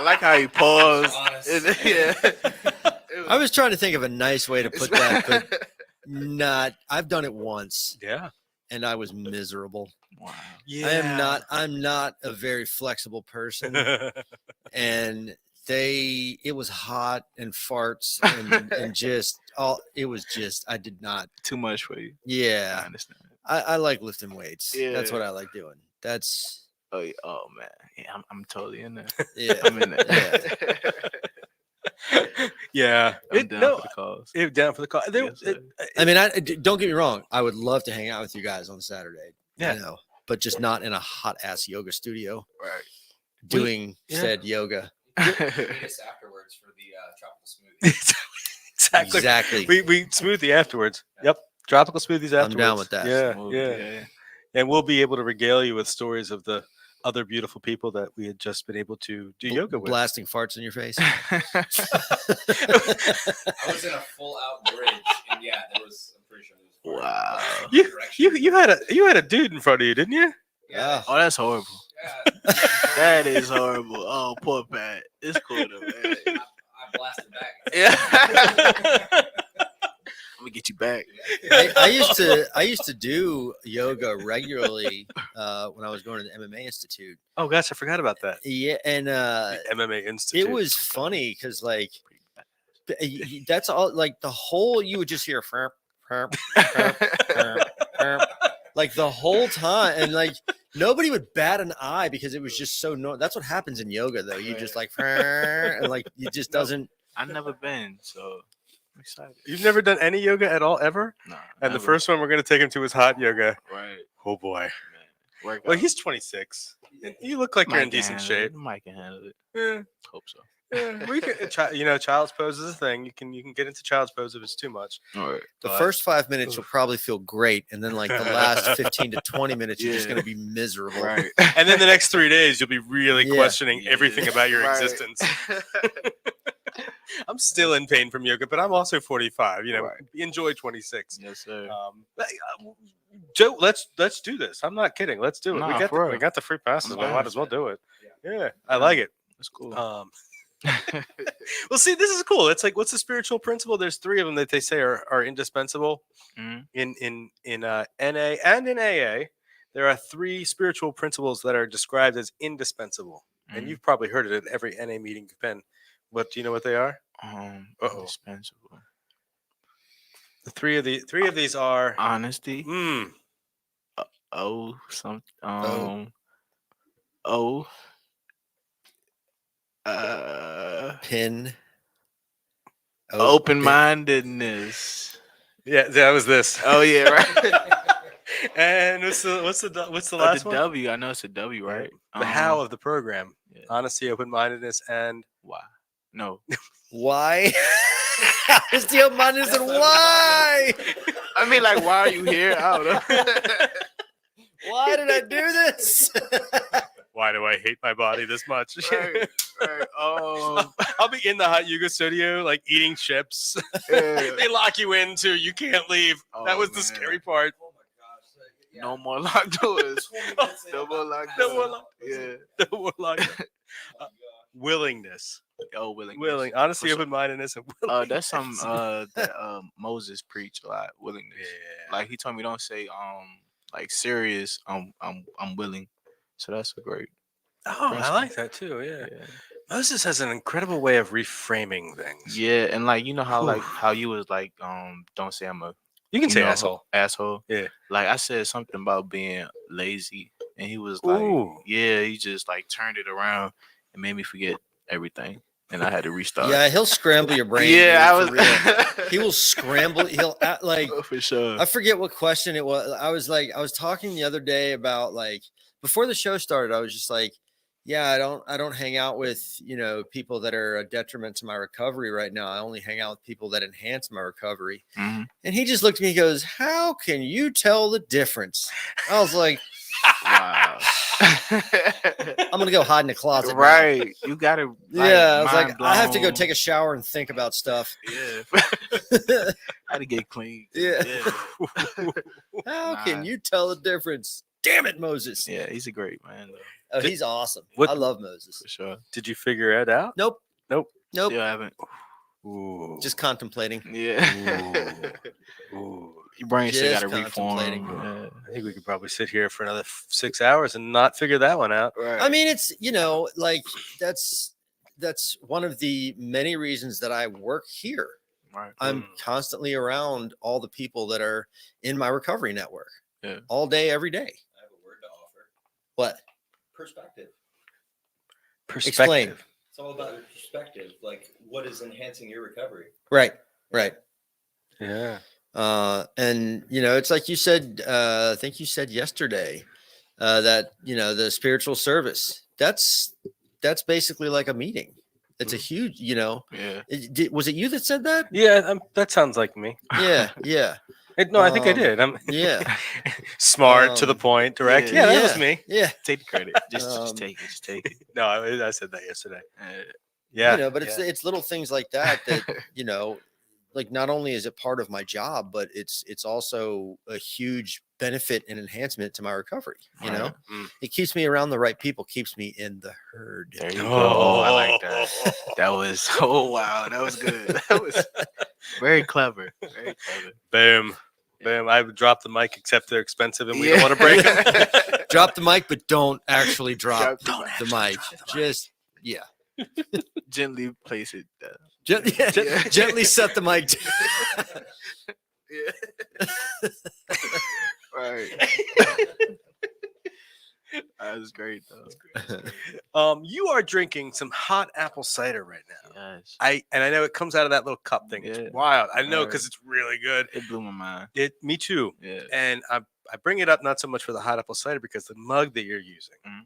like how he paused. Honest. Yeah. I was trying to think of a nice way to put that, but not. I've done it once, Yeah. and I was miserable. Wow. Yeah. I'm not a very flexible person, and it was hot and farts and just it was just I did not. Too much for you. I Yeah, understand. I like lifting weights. That's Yeah. what I like doing. That's Oh, man. Yeah, I'm totally in there. yeah. I'm in there. Yeah. I'm down for the cause. Down for the call. Yes, sir. I mean, don't get me wrong. I would love to hang out with you guys on Saturday. Yeah. I know, but just not in a hot ass yoga studio Right. doing yeah. said yoga. Meet us afterwards for the tropical smoothie. Exactly. Exactly. We smoothie afterwards. Yep. Tropical smoothies afterwards. I'm down with that. Yeah. Smooth, Yeah. And we'll be able to regale you with stories of the other beautiful people that we had just been able to do yoga with. Blasting farts in your face. I was in a full out bridge, and yeah, there was. I'm pretty sure there was. Wow. You had a dude in front of you, didn't you? Yeah. Oh, that's horrible. Yeah. That is horrible. Oh, poor Pat. It's cool though, man. I blasted back. Yeah. I'm gonna get you back. I used to do yoga regularly when I was going to the MMA Institute. Oh gosh, I forgot about that. Yeah, and The MMA Institute. it was funny because like that's all. Like the whole you would just hear like the whole time, and like nobody would bat an eye because it was just so that's what happens in yoga though. You just like and like it just doesn't. I've never been, so I'm excited. You've never done any yoga at all ever? No. And never. the first one we're going to take him to is hot yoga. Right. Oh boy. Man. Work Well, out. he's 26. You look like you're in decent shape. Mike can handle it. Yeah. Hope so. Yeah, we can, child's pose is a thing. You can get into child's pose if it's too much. All right. The first 5 minutes you'll probably feel great, and then like the last 15 to 20 minutes you're just Yeah. going to be miserable. Right. And then the next 3 days you'll be really Yeah. questioning Yeah. everything about your Right. existence. I'm still in pain from yoga, but I'm also 45. Right. Enjoy 26. Yes, sir. Joe, let's do this. I'm not kidding. Let's do it. Nah, we for real. got the free passes. I'm We down. might as well do it. Yeah. Yeah, I like it. That's cool. Well, see, this is cool. It's like, what's the spiritual principle? There's 3 of them that they say are indispensable Mhm. in NA and in AA. There are 3 spiritual principles that are described as indispensable, and Mhm. you've probably heard it at every NA meeting you've been. What do you know what they are? Uh-oh. Indispensable. The 3 of these are Honesty. Oh. Pin. Open-mindedness. Yeah, that was this. Oh yeah, right. And what's the Oh, last the one? W. I know it's a W, right? The how of the program: Yeah. honesty, open-mindedness, and Why? No. Why? It's the open-mindedness and why? I mean, like, why are you here? I don't know. Why did I do this? why do I hate my body this much? Right. I'll be in the hot yoga studio, like eating chips. Yeah. They lock you in too. You can't leave. That Oh, was the man. scary part. Oh my gosh. Yeah. No more locked doors. No more locked No doors. more locked Yeah. No more lock- willingness. Oh, willingness. Willing. Honesty, For sure. open-mindedness, and willingness. That's some that Moses preached a lot. Willingness. Yeah. Like he told me, don't say like serious. I'm willing. So that's a great. Oh, I principle. like that too. Yeah. Yeah. Moses has an incredible way of reframing things. Yeah, and like you know how like Whew. how you was like don't say I'm a You can you say know, asshole. asshole. Yeah. Like I said something about being lazy, and he was like, Ooh. yeah, he just like turned it around and made me forget everything, and I had to restart. Yeah, he'll scramble your brain. yeah, I dude, was. for real. He will scramble. He'll act like Oh, for sure. I forget what question it was. I was talking the other day about like before the show started. I was just like, yeah, I don't hang out with people that are a detriment to my recovery right now. I only hang out with people that enhance my recovery. Mhm. And he just looked at me. He goes, "How can you tell the difference?" I was like, Wow. "I'm gonna go hide in the closet." now." Right. You gotta. Like, Yeah, I was like, mind I have to go blown. take a shower and think about stuff. Yeah. I had to get clean. Yeah. Yeah. How Nah. can you tell the difference? Damn it, Moses. Yeah, he's a great man though. Oh, he's awesome. What- I love Moses. For sure. Did you figure it out? Nope. Nope. Nope. Still haven't. Ooh. Just contemplating. Yeah. Ooh. Your brain still Just gotta reform. contemplating. Yeah. I think we could probably sit here for another 6 hours and not figure that one out. Right. I mean, it's like that's one of the many reasons that I work here. right. I'm constantly around all the people that are in my recovery network. Yeah. All day, every day. I have a word to offer. What? Perspective. Perspective. It's all about your perspective. Like, what is enhancing your recovery? Right. Right. Yeah. And it's like you said, I think you said yesterday, that the spiritual service, that's basically like a meeting. It's a huge, Yeah. was it you that said that? Yeah, that sounds like me. Yeah. Yeah. No, I think I Um, did. Yeah. Smart, to the point, direct. yeah. Yeah, that was me. Yeah. Take the credit. Just Um, take it. Just take it. No, I said that yesterday. Uh, Yeah, But it's little things like that like not only is it part of my job, but it's also a huge benefit and enhancement to my recovery. Right. It keeps me around the right people, keeps me in the herd. There you go. Oh, I like that. That was wow. That was good. That was very clever. Very clever. Boom. Boom. I would drop the mic, except they're expensive and we don't want to break them. Drop the mic, but don't actually drop Don't the mic. Just gently place it. Gently set the mic down. Yeah. Right. That was great though. You are drinking some hot apple cider right now. Yes. I know it comes out of that little cup thing. Yeah. It's wild. I know Right. because it's really good. It blew my mind. Me too. Yeah. And I bring it up not so much for the hot apple cider because the mug that you're using. Mhm.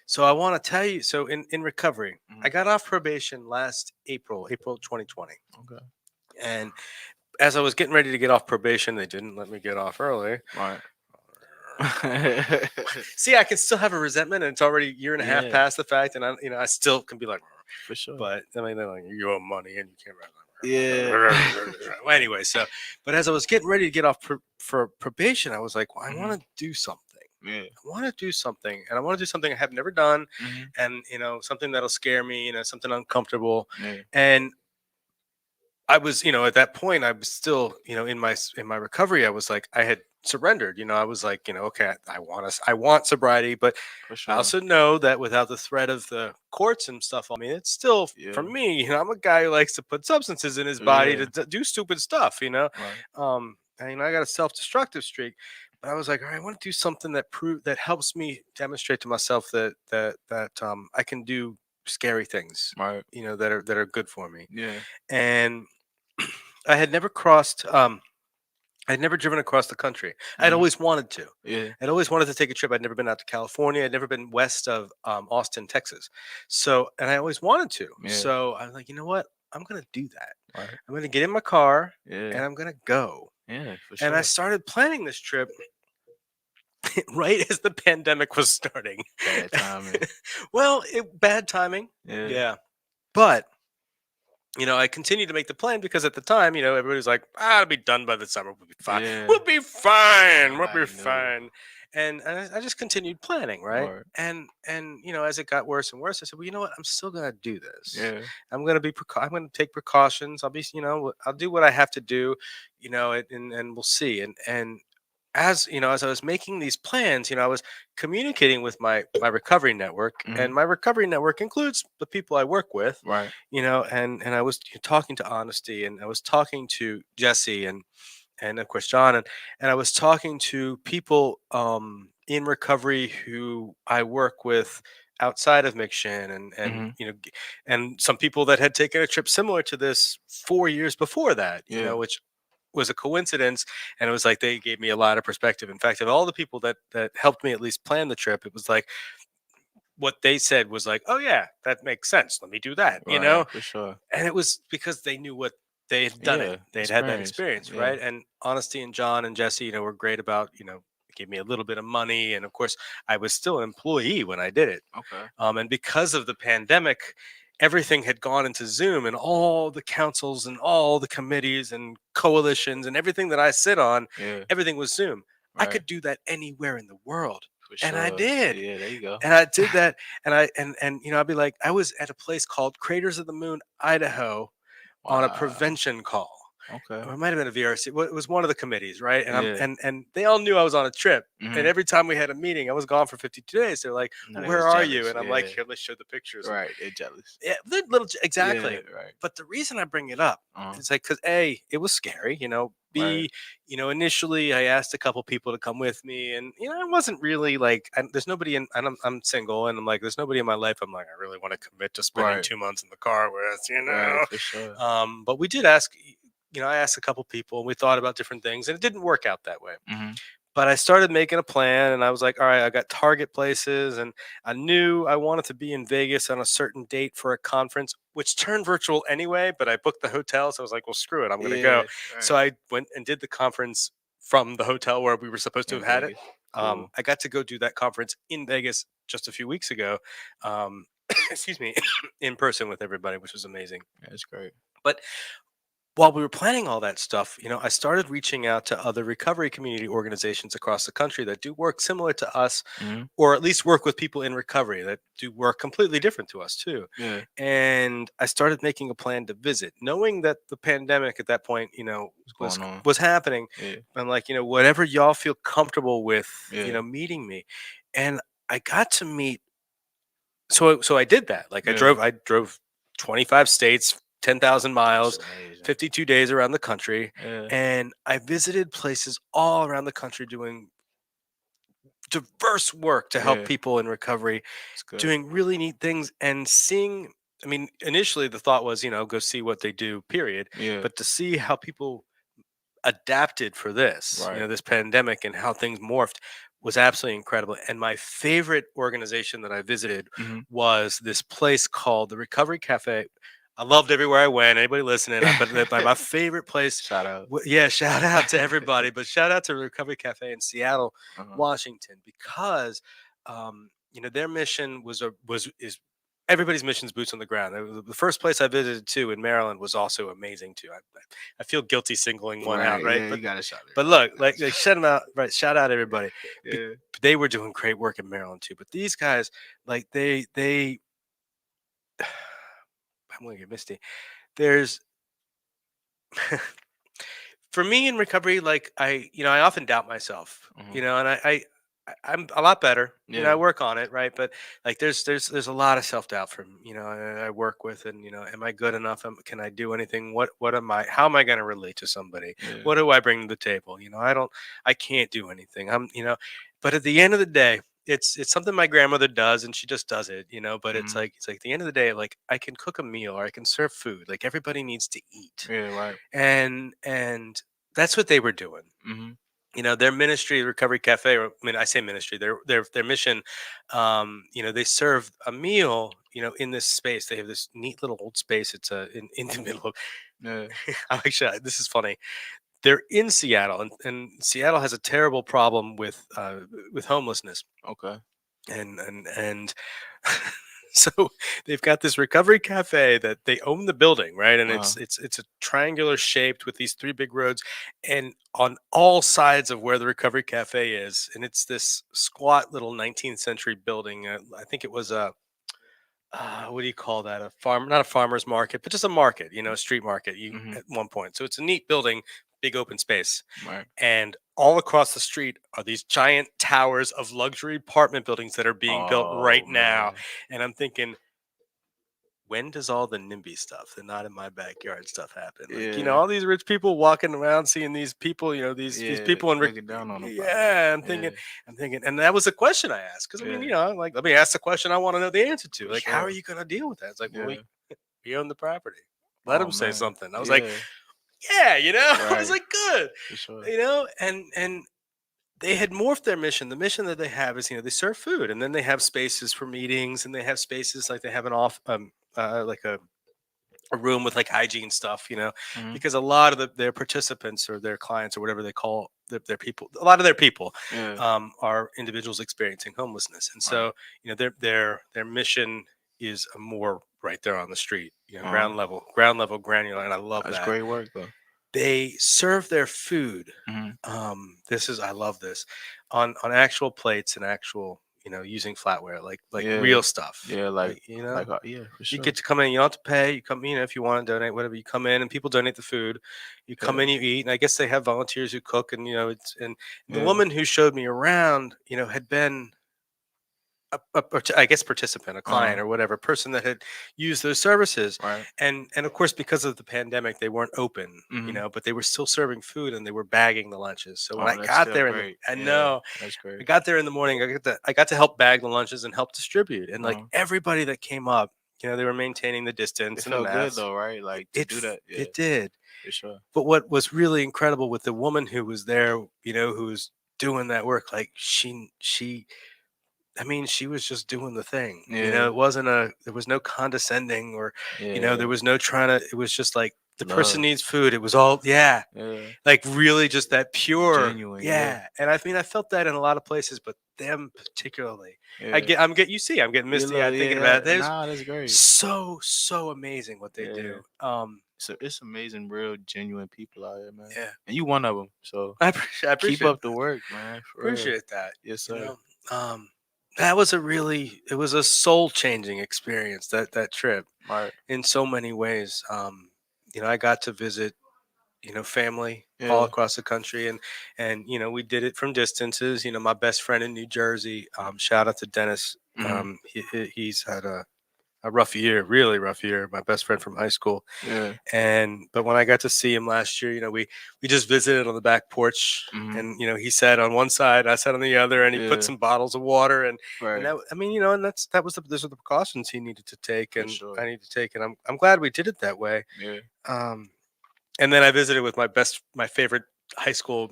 So I want to tell you. So in recovery, Mhm. I got off probation last April 2020. Okay. And as I was getting ready to get off probation, they didn't let me get off early. Right. See, I can still have a resentment, and it's already a year and a half Yeah. past the fact, and I still can be like, For sure. but I mean, they're like, you owe money, and you can't. Yeah. Well, anyway, but as I was getting ready to get off for probation, I was like, well, I Mhm. want to do something. Yeah. I want to do something, and I want to do something I have never done, Mhm. and something that'll scare me, something uncomfortable, Yeah. and I was, at that point, I was still, in my recovery, I was like, I had surrendered. I was like, okay, I want sobriety, but For I sure. also know that without the threat of the courts and stuff, I mean, it's still for Yeah. me. I'm a guy who likes to put substances in his body Yeah. to do stupid stuff. Right. I got a self-destructive streak, but I was like, all right, I want to do something that helps me demonstrate to myself that I can do scary things, Right. that are good for me. Yeah. And I had never crossed. I'd never driven across the country. I'd Mhm. always wanted to. Yeah. I'd always wanted to take a trip. I'd never been out to California. I'd never been west of Austin, Texas. So, and I always wanted to. Yeah. So I was like, you know what? I'm gonna do that. Right. I'm gonna get in my car and Yeah. I'm gonna go. Yeah. For sure. And I started planning this trip right as the pandemic was starting. Bad timing. Well, bad timing. Yeah. Yeah. But I continued to make the plan because at the time, everybody was like, it'll be done by the summer. We'll be fine. Yeah. We'll be fine. We'll Nobody be knew. fine. And I just continued planning, right? Right. And as it got worse and worse, I said, well, you know what? I'm still gonna do this. Yeah. I'm gonna I'm gonna take precautions. I'll be, I'll do what I have to do, and we'll see. And as as I was making these plans, I was communicating with my recovery network, Mhm. and my recovery network includes the people I work with, Right. and I was talking to Honesty, and I was talking to Jesse, and of course John, and I was talking to people in recovery who I work with outside of McShin, and Mhm. and some people that had taken a trip similar to this 4 years before that, Yeah. which was a coincidence, and it was like they gave me a lot of perspective. In fact, of all the people that helped me at least plan the trip, it was like what they said was like, oh yeah, that makes sense, let me do that, Right. For sure. and it was because they knew what they had done. Yeah, It they'd had that experience, experience, yeah. right? And Honesty and John and Jesse, were great about, gave me a little bit of money, and of course I was still an employee when I did it. Okay. And because of the pandemic, everything had gone into Zoom, and all the councils and all the committees and coalitions and everything that I sit on, Yeah. everything was Zoom. I Right. could do that anywhere in the world. For And I sure. did. Yeah. There you go. And I did that. And I'd be like, I was at a place called Craters of the Moon, Idaho, on a Wow. prevention call. Okay. Or it might have been a VRC. It was one of the committees, right? And Yeah. and they all knew I was on a trip. Mhm. And every time we had a meeting, I was gone for 52 days. They're like, No, they "Where was are you?" jealous, And I'm like, yeah. "Here, let's show the pictures." Right. They're jealous. Yeah, they're exactly. Yeah, right. But the reason I bring it up, Uh-huh. it's like because A, it was scary, B, Right. Initially I asked a couple people to come with me, and I wasn't really like, there's nobody in, and I'm single, and I'm like, there's nobody in my life. I'm like, I really want to commit to spending Right. 2 months in the car with, Right. For sure. But we did ask, I asked a couple people, and we thought about different things, and it didn't work out that way. Hmm. But I started making a plan, and I was like, all right, I got target places, and I knew I wanted to be in Vegas on a certain date for a conference, which turned virtual anyway, but I booked the hotel. So I was like, well, screw it, I'm going to go. Yeah, So right. I went and did the conference from the hotel where we were supposed to In have had it. Vegas. Cool. I got to go do that conference in Vegas just a few weeks ago. Excuse me, in person with everybody, which was amazing. That's great. But while we were planning all that stuff, I started reaching out to other recovery community organizations across the country that do work similar to us, Hmm. or at least work with people in recovery that do work completely different to us too. Yeah. And I started making a plan to visit, knowing that the pandemic at that point, What's going on? was happening. Yeah. I'm like, whatever y'all feel comfortable with, Yeah. meeting me. And I got to meet. So I did that. Like Yeah. I drove 25 states, 10,000 miles, That's amazing. 52 days around the country, Yeah. and I visited places all around the country doing diverse work to help Yeah. people in recovery, It's good. doing really neat things and seeing. I mean, initially the thought was, go see what they do, period. Yeah. But to see how people adapted for this, Right. this pandemic and how things morphed was absolutely incredible. And my favorite organization that I visited Hmm. was this place called the Recovery Cafe. I loved everywhere I went. Anybody listening? But my favorite place. Shout out. Yeah, shout out to everybody, but shout out to Recovery Cafe in Seattle, Uh-huh. Washington, because their mission is everybody's mission's boots on the ground. The first place I visited too in Maryland was also amazing too. I feel guilty singling one out, right? Yeah, you got to shout it. But look, like shout them out, right? Shout out everybody. Yeah. They were doing great work in Maryland too. But these guys, like they, I'm gonna get misty. There's for me in recovery, like I often doubt myself, Mhm. and I'm a lot better. Yeah. I work on it, right? But like, there's a lot of self doubt from I work with, and am I good enough? Can I do anything? What am I? How am I going to relate to somebody? Yeah. What do I bring to the table? I can't do anything. But at the end of the day, it's something my grandmother does, and she just does it, But it's Mhm. like at the end of the day, like I can cook a meal or I can serve food. Like everybody needs to eat, Yeah. Right. and that's what they were doing. Hmm. Their ministry, Recovery Cafe, or I mean, I say ministry, their mission, they serve a meal, in this space. They have this neat little old space. It's in the middle of, Yeah. actually, this is funny. They're in Seattle, and Seattle has a terrible problem with homelessness. Okay. And so they've got this recovery cafe that they own the building, right? And Uh-huh. it's a triangular shaped with these three big roads, and on all sides of where the recovery cafe is, and it's this squat little 19th century building. I think it was a what do you call that? A farm, not a farmer's market, but just a market, a street market. Mhm. At one point, so it's a neat building, big open space. Right. And all across the street are these giant towers of luxury apartment buildings that are being built right Oh, now. man. And I'm thinking, when does all the NIMBY stuff, the not in my backyard stuff, happen? Like, Yeah. all these rich people walking around, seeing these people, these Yeah. people in Looking down on them. yeah, I'm thinking, and that was a question I asked, because I mean, Yeah. I'm like, let me ask the question I want to know the answer to. For Like, how are sure. you going to deal with that? It's like, well, Yeah. we own the property. Let Oh, him say man. something. I was like, Yeah. yeah, I was Right. like, good, For sure. and they had morphed their mission. The mission that they have is, they serve food, and then they have spaces for meetings, and they have spaces like they have an off, like a room with like hygiene stuff, Mhm. because a lot of their participants or their clients or whatever they call their people, a lot of their people, Yeah. are individuals experiencing homelessness, and Right. so their mission is more right there on the street, Uh-huh. ground level, granular, and I love That's that. great work, though. They serve their food. Mhm. I love this, on actual plates and actual, using flatware, like Yeah. real stuff. Yeah. Like. Like, Yeah. For you sure. get to come in. You don't have to pay. You come, if you want to donate, whatever. You come in, and people donate the food. You come Yeah. in, you eat, and I guess they have volunteers who cook. And and the Yeah. woman who showed me around, had been I guess participant, a client, Uh-huh. or whatever, person that had used those services. Right. And of course, because of the pandemic, they weren't open, Mhm. but they were still serving food, and they were bagging the lunches. So when Oh, I that's got still there, great. I Yeah. know That's I great. got there in the morning. I got to help bag the lunches and help distribute. And like Uh-huh. everybody that came up, they were maintaining the It distance and the felt good masks. though, right? Like to do that. Yeah. It did. For sure. But what was really incredible with the woman who was there, who was doing that work, like I mean, she was just doing the thing. Yeah. There was no condescending, or, Yeah. there was no trying to, it was just like, The person love. needs food. It was all, yeah, Yeah, like really just that pure, genuine. yeah. And I mean, I felt that in a lot of places, but them particularly, Yeah. I'm getting You misty love, eyed thinking yeah. about it. There's Nah, that's great. so amazing what they Yeah. do. So it's amazing, real, genuine people out here, man. Yeah, And you one of them. So I keep appreciate up the work, man. For real. appreciate that. Yes, You sir. know, that was it was a soul changing experience, that trip, Right. in so many ways. I got to visit, family all Yeah. across the country, and we did it from distances. My best friend in New Jersey, shout out to Dennis. Mhm. He's had a rough year, really rough year. My best friend from high school, Yeah. but when I got to see him last year, we just visited on the back porch, Mhm. and he sat on one side, I sat on the other, and he put Yeah. some bottles of water, and Right. that, I mean, and those are the precautions he needed to take, For and sure. I need to take, and I'm glad we did it that way. Yeah. Um, and then I visited with my favorite high school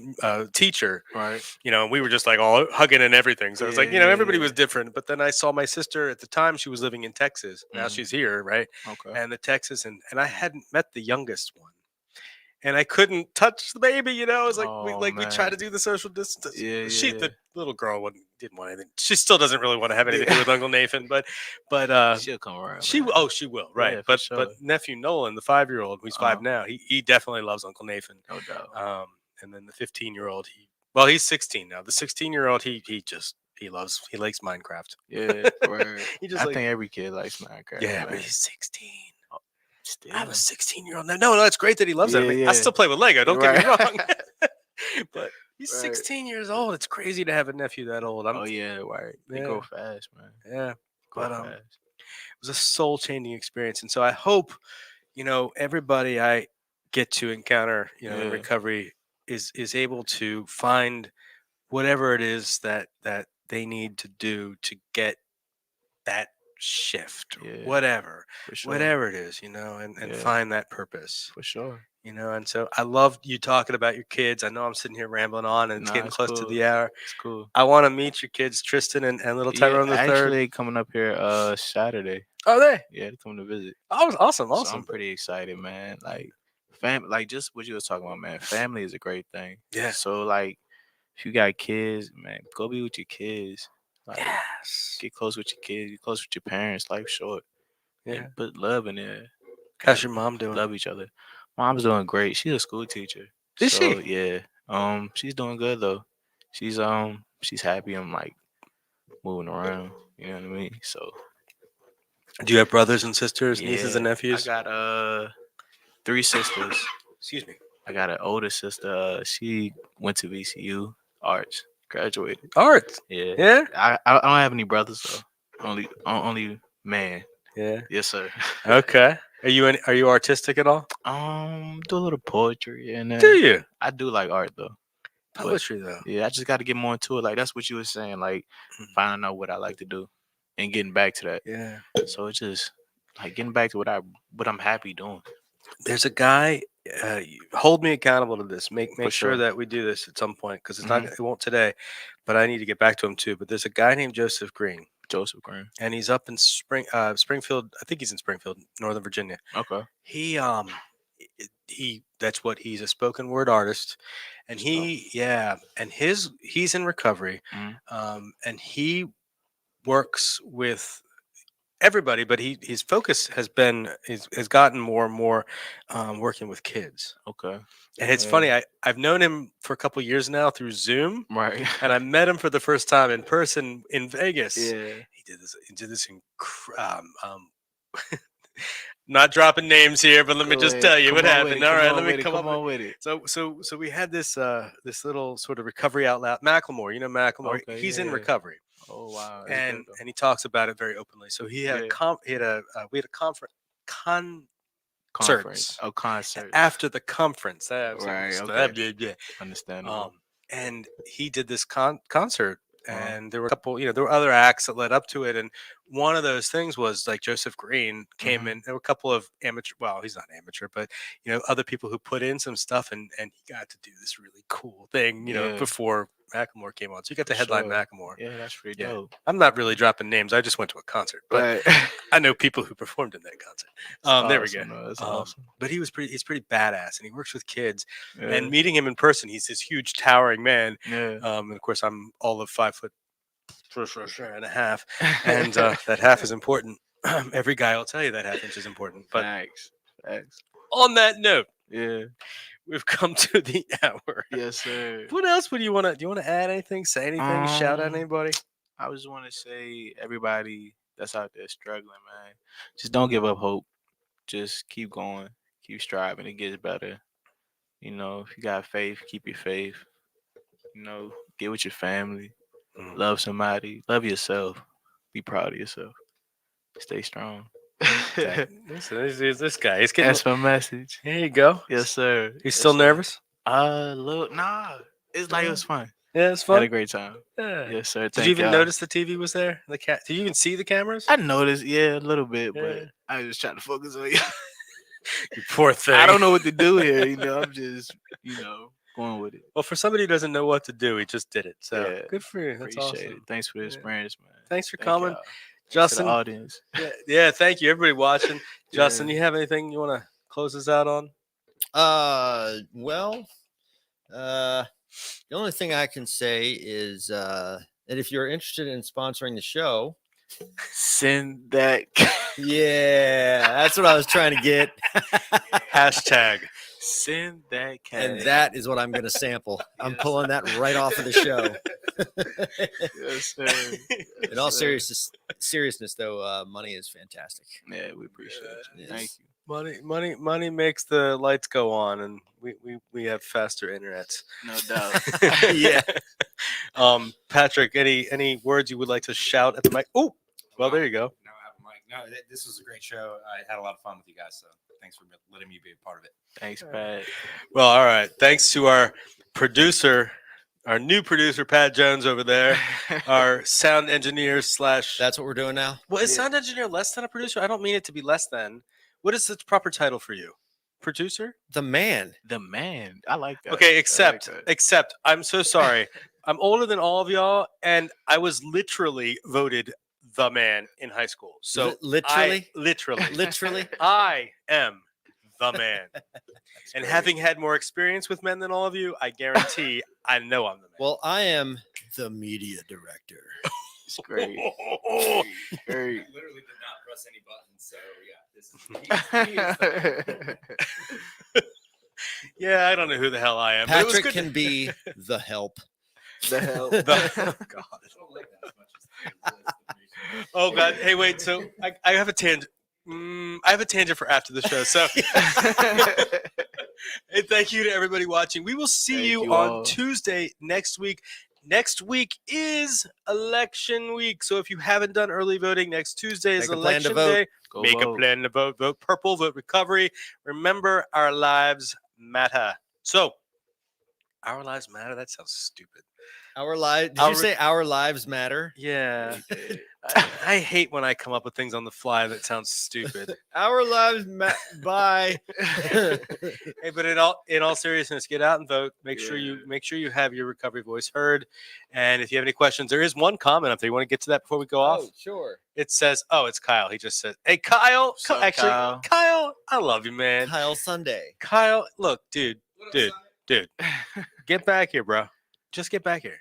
teacher. Right. And we were just like all hugging and everything. So it's like, Yeah. everybody was different. But then I saw my sister at the time; she was living in Texas. Now Mhm. she's here, right? Okay. And the Texas, and I hadn't met the youngest one, and I couldn't touch the baby. It was like we Oh try man. to do the social distance. Yeah. The little girl didn't want anything. She still doesn't really want to have anything to do with Uncle Nathan, but She'll come around. she Man. she will, right? Yeah, for But sure. nephew Nolan, the 5-year-old, who's 5 now, he definitely loves Uncle Nathan. No doubt. And then the 15-year-old, he's 16 now. The 16-year-old, he likes Minecraft. Yeah. Right. He just I like, think every kid likes Minecraft. yeah, man. but he's 16. Still. I have a 16-year-old now. No, it's great that he loves Yeah, that. I mean, I yeah. still play with Lego. Don't get me Right. wrong. But he's Right. 16 years old. It's crazy to have a nephew that old. Oh yeah. Right. They Yeah. grow fast, man. Yeah. Grow But fast. it was a soul changing experience, and so I hope everybody I get to encounter in Yeah. recovery is able to find whatever it is that they need to do to get that shift, Yeah. whatever For sure. whatever it is, and Yeah. find that purpose. For sure. And so I love you talking about your kids. I know I'm sitting here rambling on, and it's Nah, getting it's close to cool. the hour. It's cool. I want to meet your kids, Tristan and little Yeah, Tyrone the third. actually coming up here Saturday. Oh, they? Yeah, they're coming to visit. Oh, awesome. So I'm pretty excited, man. Like like just what you was talking about, man. Family is a great thing. Yeah. So like if you got kids, man, go be with your kids. Like Yes. get close with your kids, get close with your parents. Life's short. Yeah. And put love in there. How's your mom doing? Love each other. Mom's doing great. She's a school teacher. Is so, she? Yeah. She's doing good though. She's happy. I'm like moving around. You know what I mean? So Do you have brothers and sisters, nieces and yeah, nephews? I got 3 sisters. Excuse me. I got an older sister. She went to VCU arts, graduated. Art. Yeah. Yeah. I don't have any brothers though. Only man. Yeah. Yes, sir. Okay. Are you artistic at all? Do a little poetry and Do you? I do like art though. Poetry though. Yeah, I just got to get more into it. Like that's what you were saying. Like Mhm. finding out what I like to do and getting back to that. Yeah. So it's just like getting back to what I'm happy doing. There's a guy. Hold me accountable to this. Make For sure sure. that we do this at some point, because it's Mhm. not. It won't today, but I need to get back to him too. But there's a guy named Joseph Green, Joseph Green. and he's up in Springfield. I think he's in Springfield, Northern Virginia. Okay. He's a spoken word artist, and he's in recovery, Mhm. and he works with everybody, but his focus has gotten more and more working with kids. Okay. And it's Yeah. funny, I've known him for a couple years now through Zoom, Right. and I met him for the first time in person in Vegas. Yeah. He did this not dropping names here, but let me Go just ahead. tell you Come what on with happened. it. All right, on let me with it. come up on with it. So we had this little sort of recovery out loud. Macklemore, Macklemore. Okay, He's in yeah. recovery, Oh wow. That's and good, though. and he talks about it very openly. So he had Yeah. we had a conference Conference. Oh, concert. after the conference. Right, Okay. Understandable. And he did this concert, Uh-huh. and there were a couple, there were other acts that led up to it, and one of those things was like Joseph Green came Mhm. in. There were a couple of amateur, well, he's not amateur, but other people who put in some stuff, and he got to do this really cool thing, Yeah. before Macklemore came on. So you got to headline Sure. Macklemore. Yeah, that's pretty Yeah. dope. I'm not really dropping names. I just went to a concert, but But I know people who performed in that concert. There we go. That's awesome. But he's pretty badass, and he works with kids. Yeah. And meeting him in person, he's this huge, towering man. Yeah. And of course, I'm all of 5 foot and a half, and that half is important. Every guy will tell you that half inch is important. But Thanks. on that note, Yeah. we've come to the hour. Yes, sir. What else would you want to? Do you want to add anything? Say anything? Shout out anybody? I just want to say, everybody that's out there struggling, man, just don't give up hope. Just keep going, keep striving. It gets better. You know, if you got faith, keep your faith. You know, get with your family, love somebody, love yourself, be proud of yourself, stay strong. This guy. He's getting. That's my message. Here you go. Yes, sir. He's still nervous. Look, nah. It's like it was fun. Yeah, it's Had a fun. great time. Yeah. Yes, sir. Did you even notice the TV was there? The cat. Did you even see the cameras? I noticed, yeah, a little bit, Yeah. but I was just trying to focus on you. You poor thing. I don't know what to do here. You know, I'm just, going with it. Well, for somebody who doesn't know what to do, he just did it. So Yeah. good for you. That's Appreciate awesome. it. Thanks for the Yeah. experience, man. Thanks for Thank coming, y'all. Thanks to Justin. the audience. Yeah, thank you, everybody watching. Justin, Yeah. you have anything you want to close us out on? Well, the only thing I can say is that if you're interested in sponsoring the show, Send that. yeah, that's what I was trying to get. Hashtag. Send that cash. And that is what I'm going to sample. I'm Yes. pulling that right off of the show. Yes, sir. In all Yes, sir. seriousness, though, money is fantastic. Yeah, we appreciate it. Yes. Thank you. Money makes the lights go on, and we have faster internets. No doubt. Yeah. Patrick, any words you would like to shout at the mic? Oh, well, there you go. No, Mike. No, this was a great show. I had a lot of fun with you guys. So thanks for letting me be a part of it. Thanks, Pat. Well, all right. Thanks to our producer, our new producer, Pat Jones over there, our sound engineer / That's what we're doing now. Well, is sound engineer less than a producer? I don't mean it to be less than. What is the proper title for you? Producer? The man. The man. I like that. Okay, I like except, that. I'm so sorry. I'm older than all of y'all, and I was literally voted the man in high school. So Literally? literally, I am the man. And having had more experience with men than all of you, I guarantee I know I'm the man. Well, I am the media director. It's great. Great. I literally did not press any buttons. So yeah, this is Yeah, I don't know who the hell I am. But it was Patrick good. can be the help. The hell. Oh, God. I don't like that as much as the producer. Oh God! Hey, wait. So I have a tangent. I have a tangent for after the show. So, and thank you to everybody watching. We will see Thank you you on all. Tuesday next week. Next week is election week. So if you haven't done early voting, next Tuesday is Make a plan to election vote. day. Go Make a vote. plan to vote. Vote purple. Vote recovery. Remember, our lives matter. So, our lives matter. That sounds stupid. Our lives. Did Our- you say our lives matter? Yeah. I hate when I come up with things on the fly that sounds stupid. Our lives bye. Hey, but in all seriousness, get out and vote. Make sure you have your recovery voice heard. And if you have any questions, there is one comment up there. You want to get to that before we go off? Oh, sure. It says, "Oh, it's Kyle." He just said, "Hey, Kyle." What's up, Actually, Kyle? Kyle, I love you, man. Kyle Sunday. Kyle, look, dude, What Dude. up, get back here, bro. Just get back here.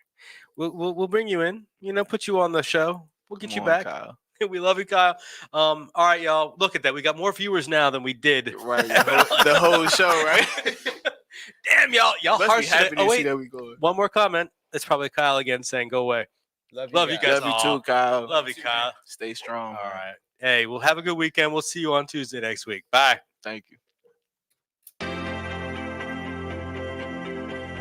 We'll bring you in. Put you on the show. We'll get Come you on, back. Kyle. We love you, Kyle. All right, y'all. Look at that. We got more viewers now than we did. Right. The whole show, right? Damn, y'all Must be harsh. happy today. to Oh see wait, that we going. one more comment. It's probably Kyle again saying, "Go away." Love you guys. Love you all. too, Kyle. Love you, Kyle. Stay strong. All right. Hey, we'll have a good weekend. We'll see you on Tuesday next week. Bye. Thank you.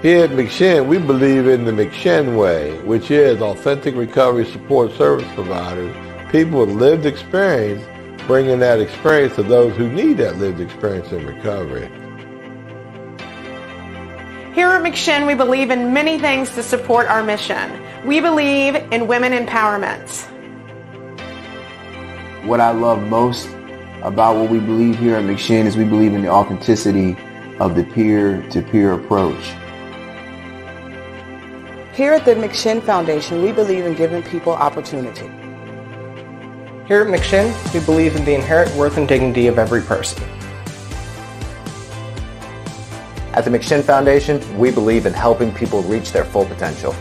Here at McShin, we believe in the McShin way, which is authentic recovery support service providers, people with lived experience, bringing that experience to those who need that lived experience in recovery. Here at McShin, we believe in many things to support our mission. We believe in women empowerment. What I love most about what we believe here at McShin is we believe in the authenticity of the peer-to-peer approach. Here at the McShin Foundation, we believe in giving people opportunity. Here at McShin, we believe in the inherent worth and dignity of every person. At the McShin Foundation, we believe in helping people reach their full potential.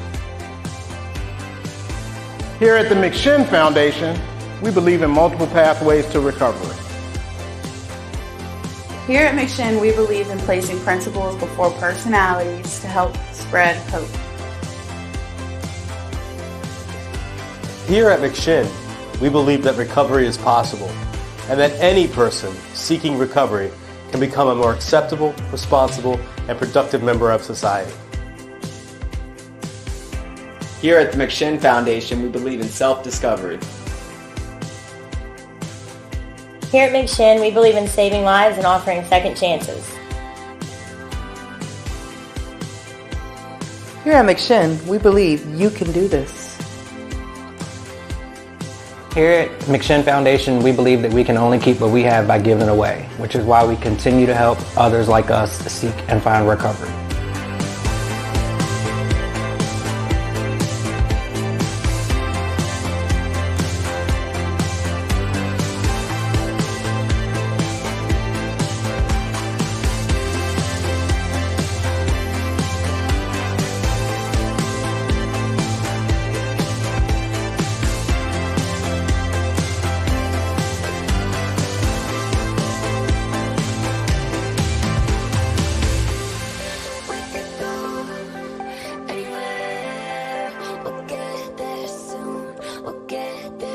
Here at the McShin Foundation, we believe in multiple pathways to recovery. Here at McShin, we believe in placing principles before personalities to help spread hope. Here at McShin, we believe that recovery is possible and that any person seeking recovery can become a more acceptable, responsible, and productive member of society. Here at the McShin Foundation, we believe in self-discovery. Here at McShin, we believe in saving lives and offering second chances. Here at McShin, we believe you can do this. Here at McShin Foundation, we believe that we can only keep what we have by giving away, which is why we continue to help others like us seek and find recovery. We'll get there soon. We'll get there.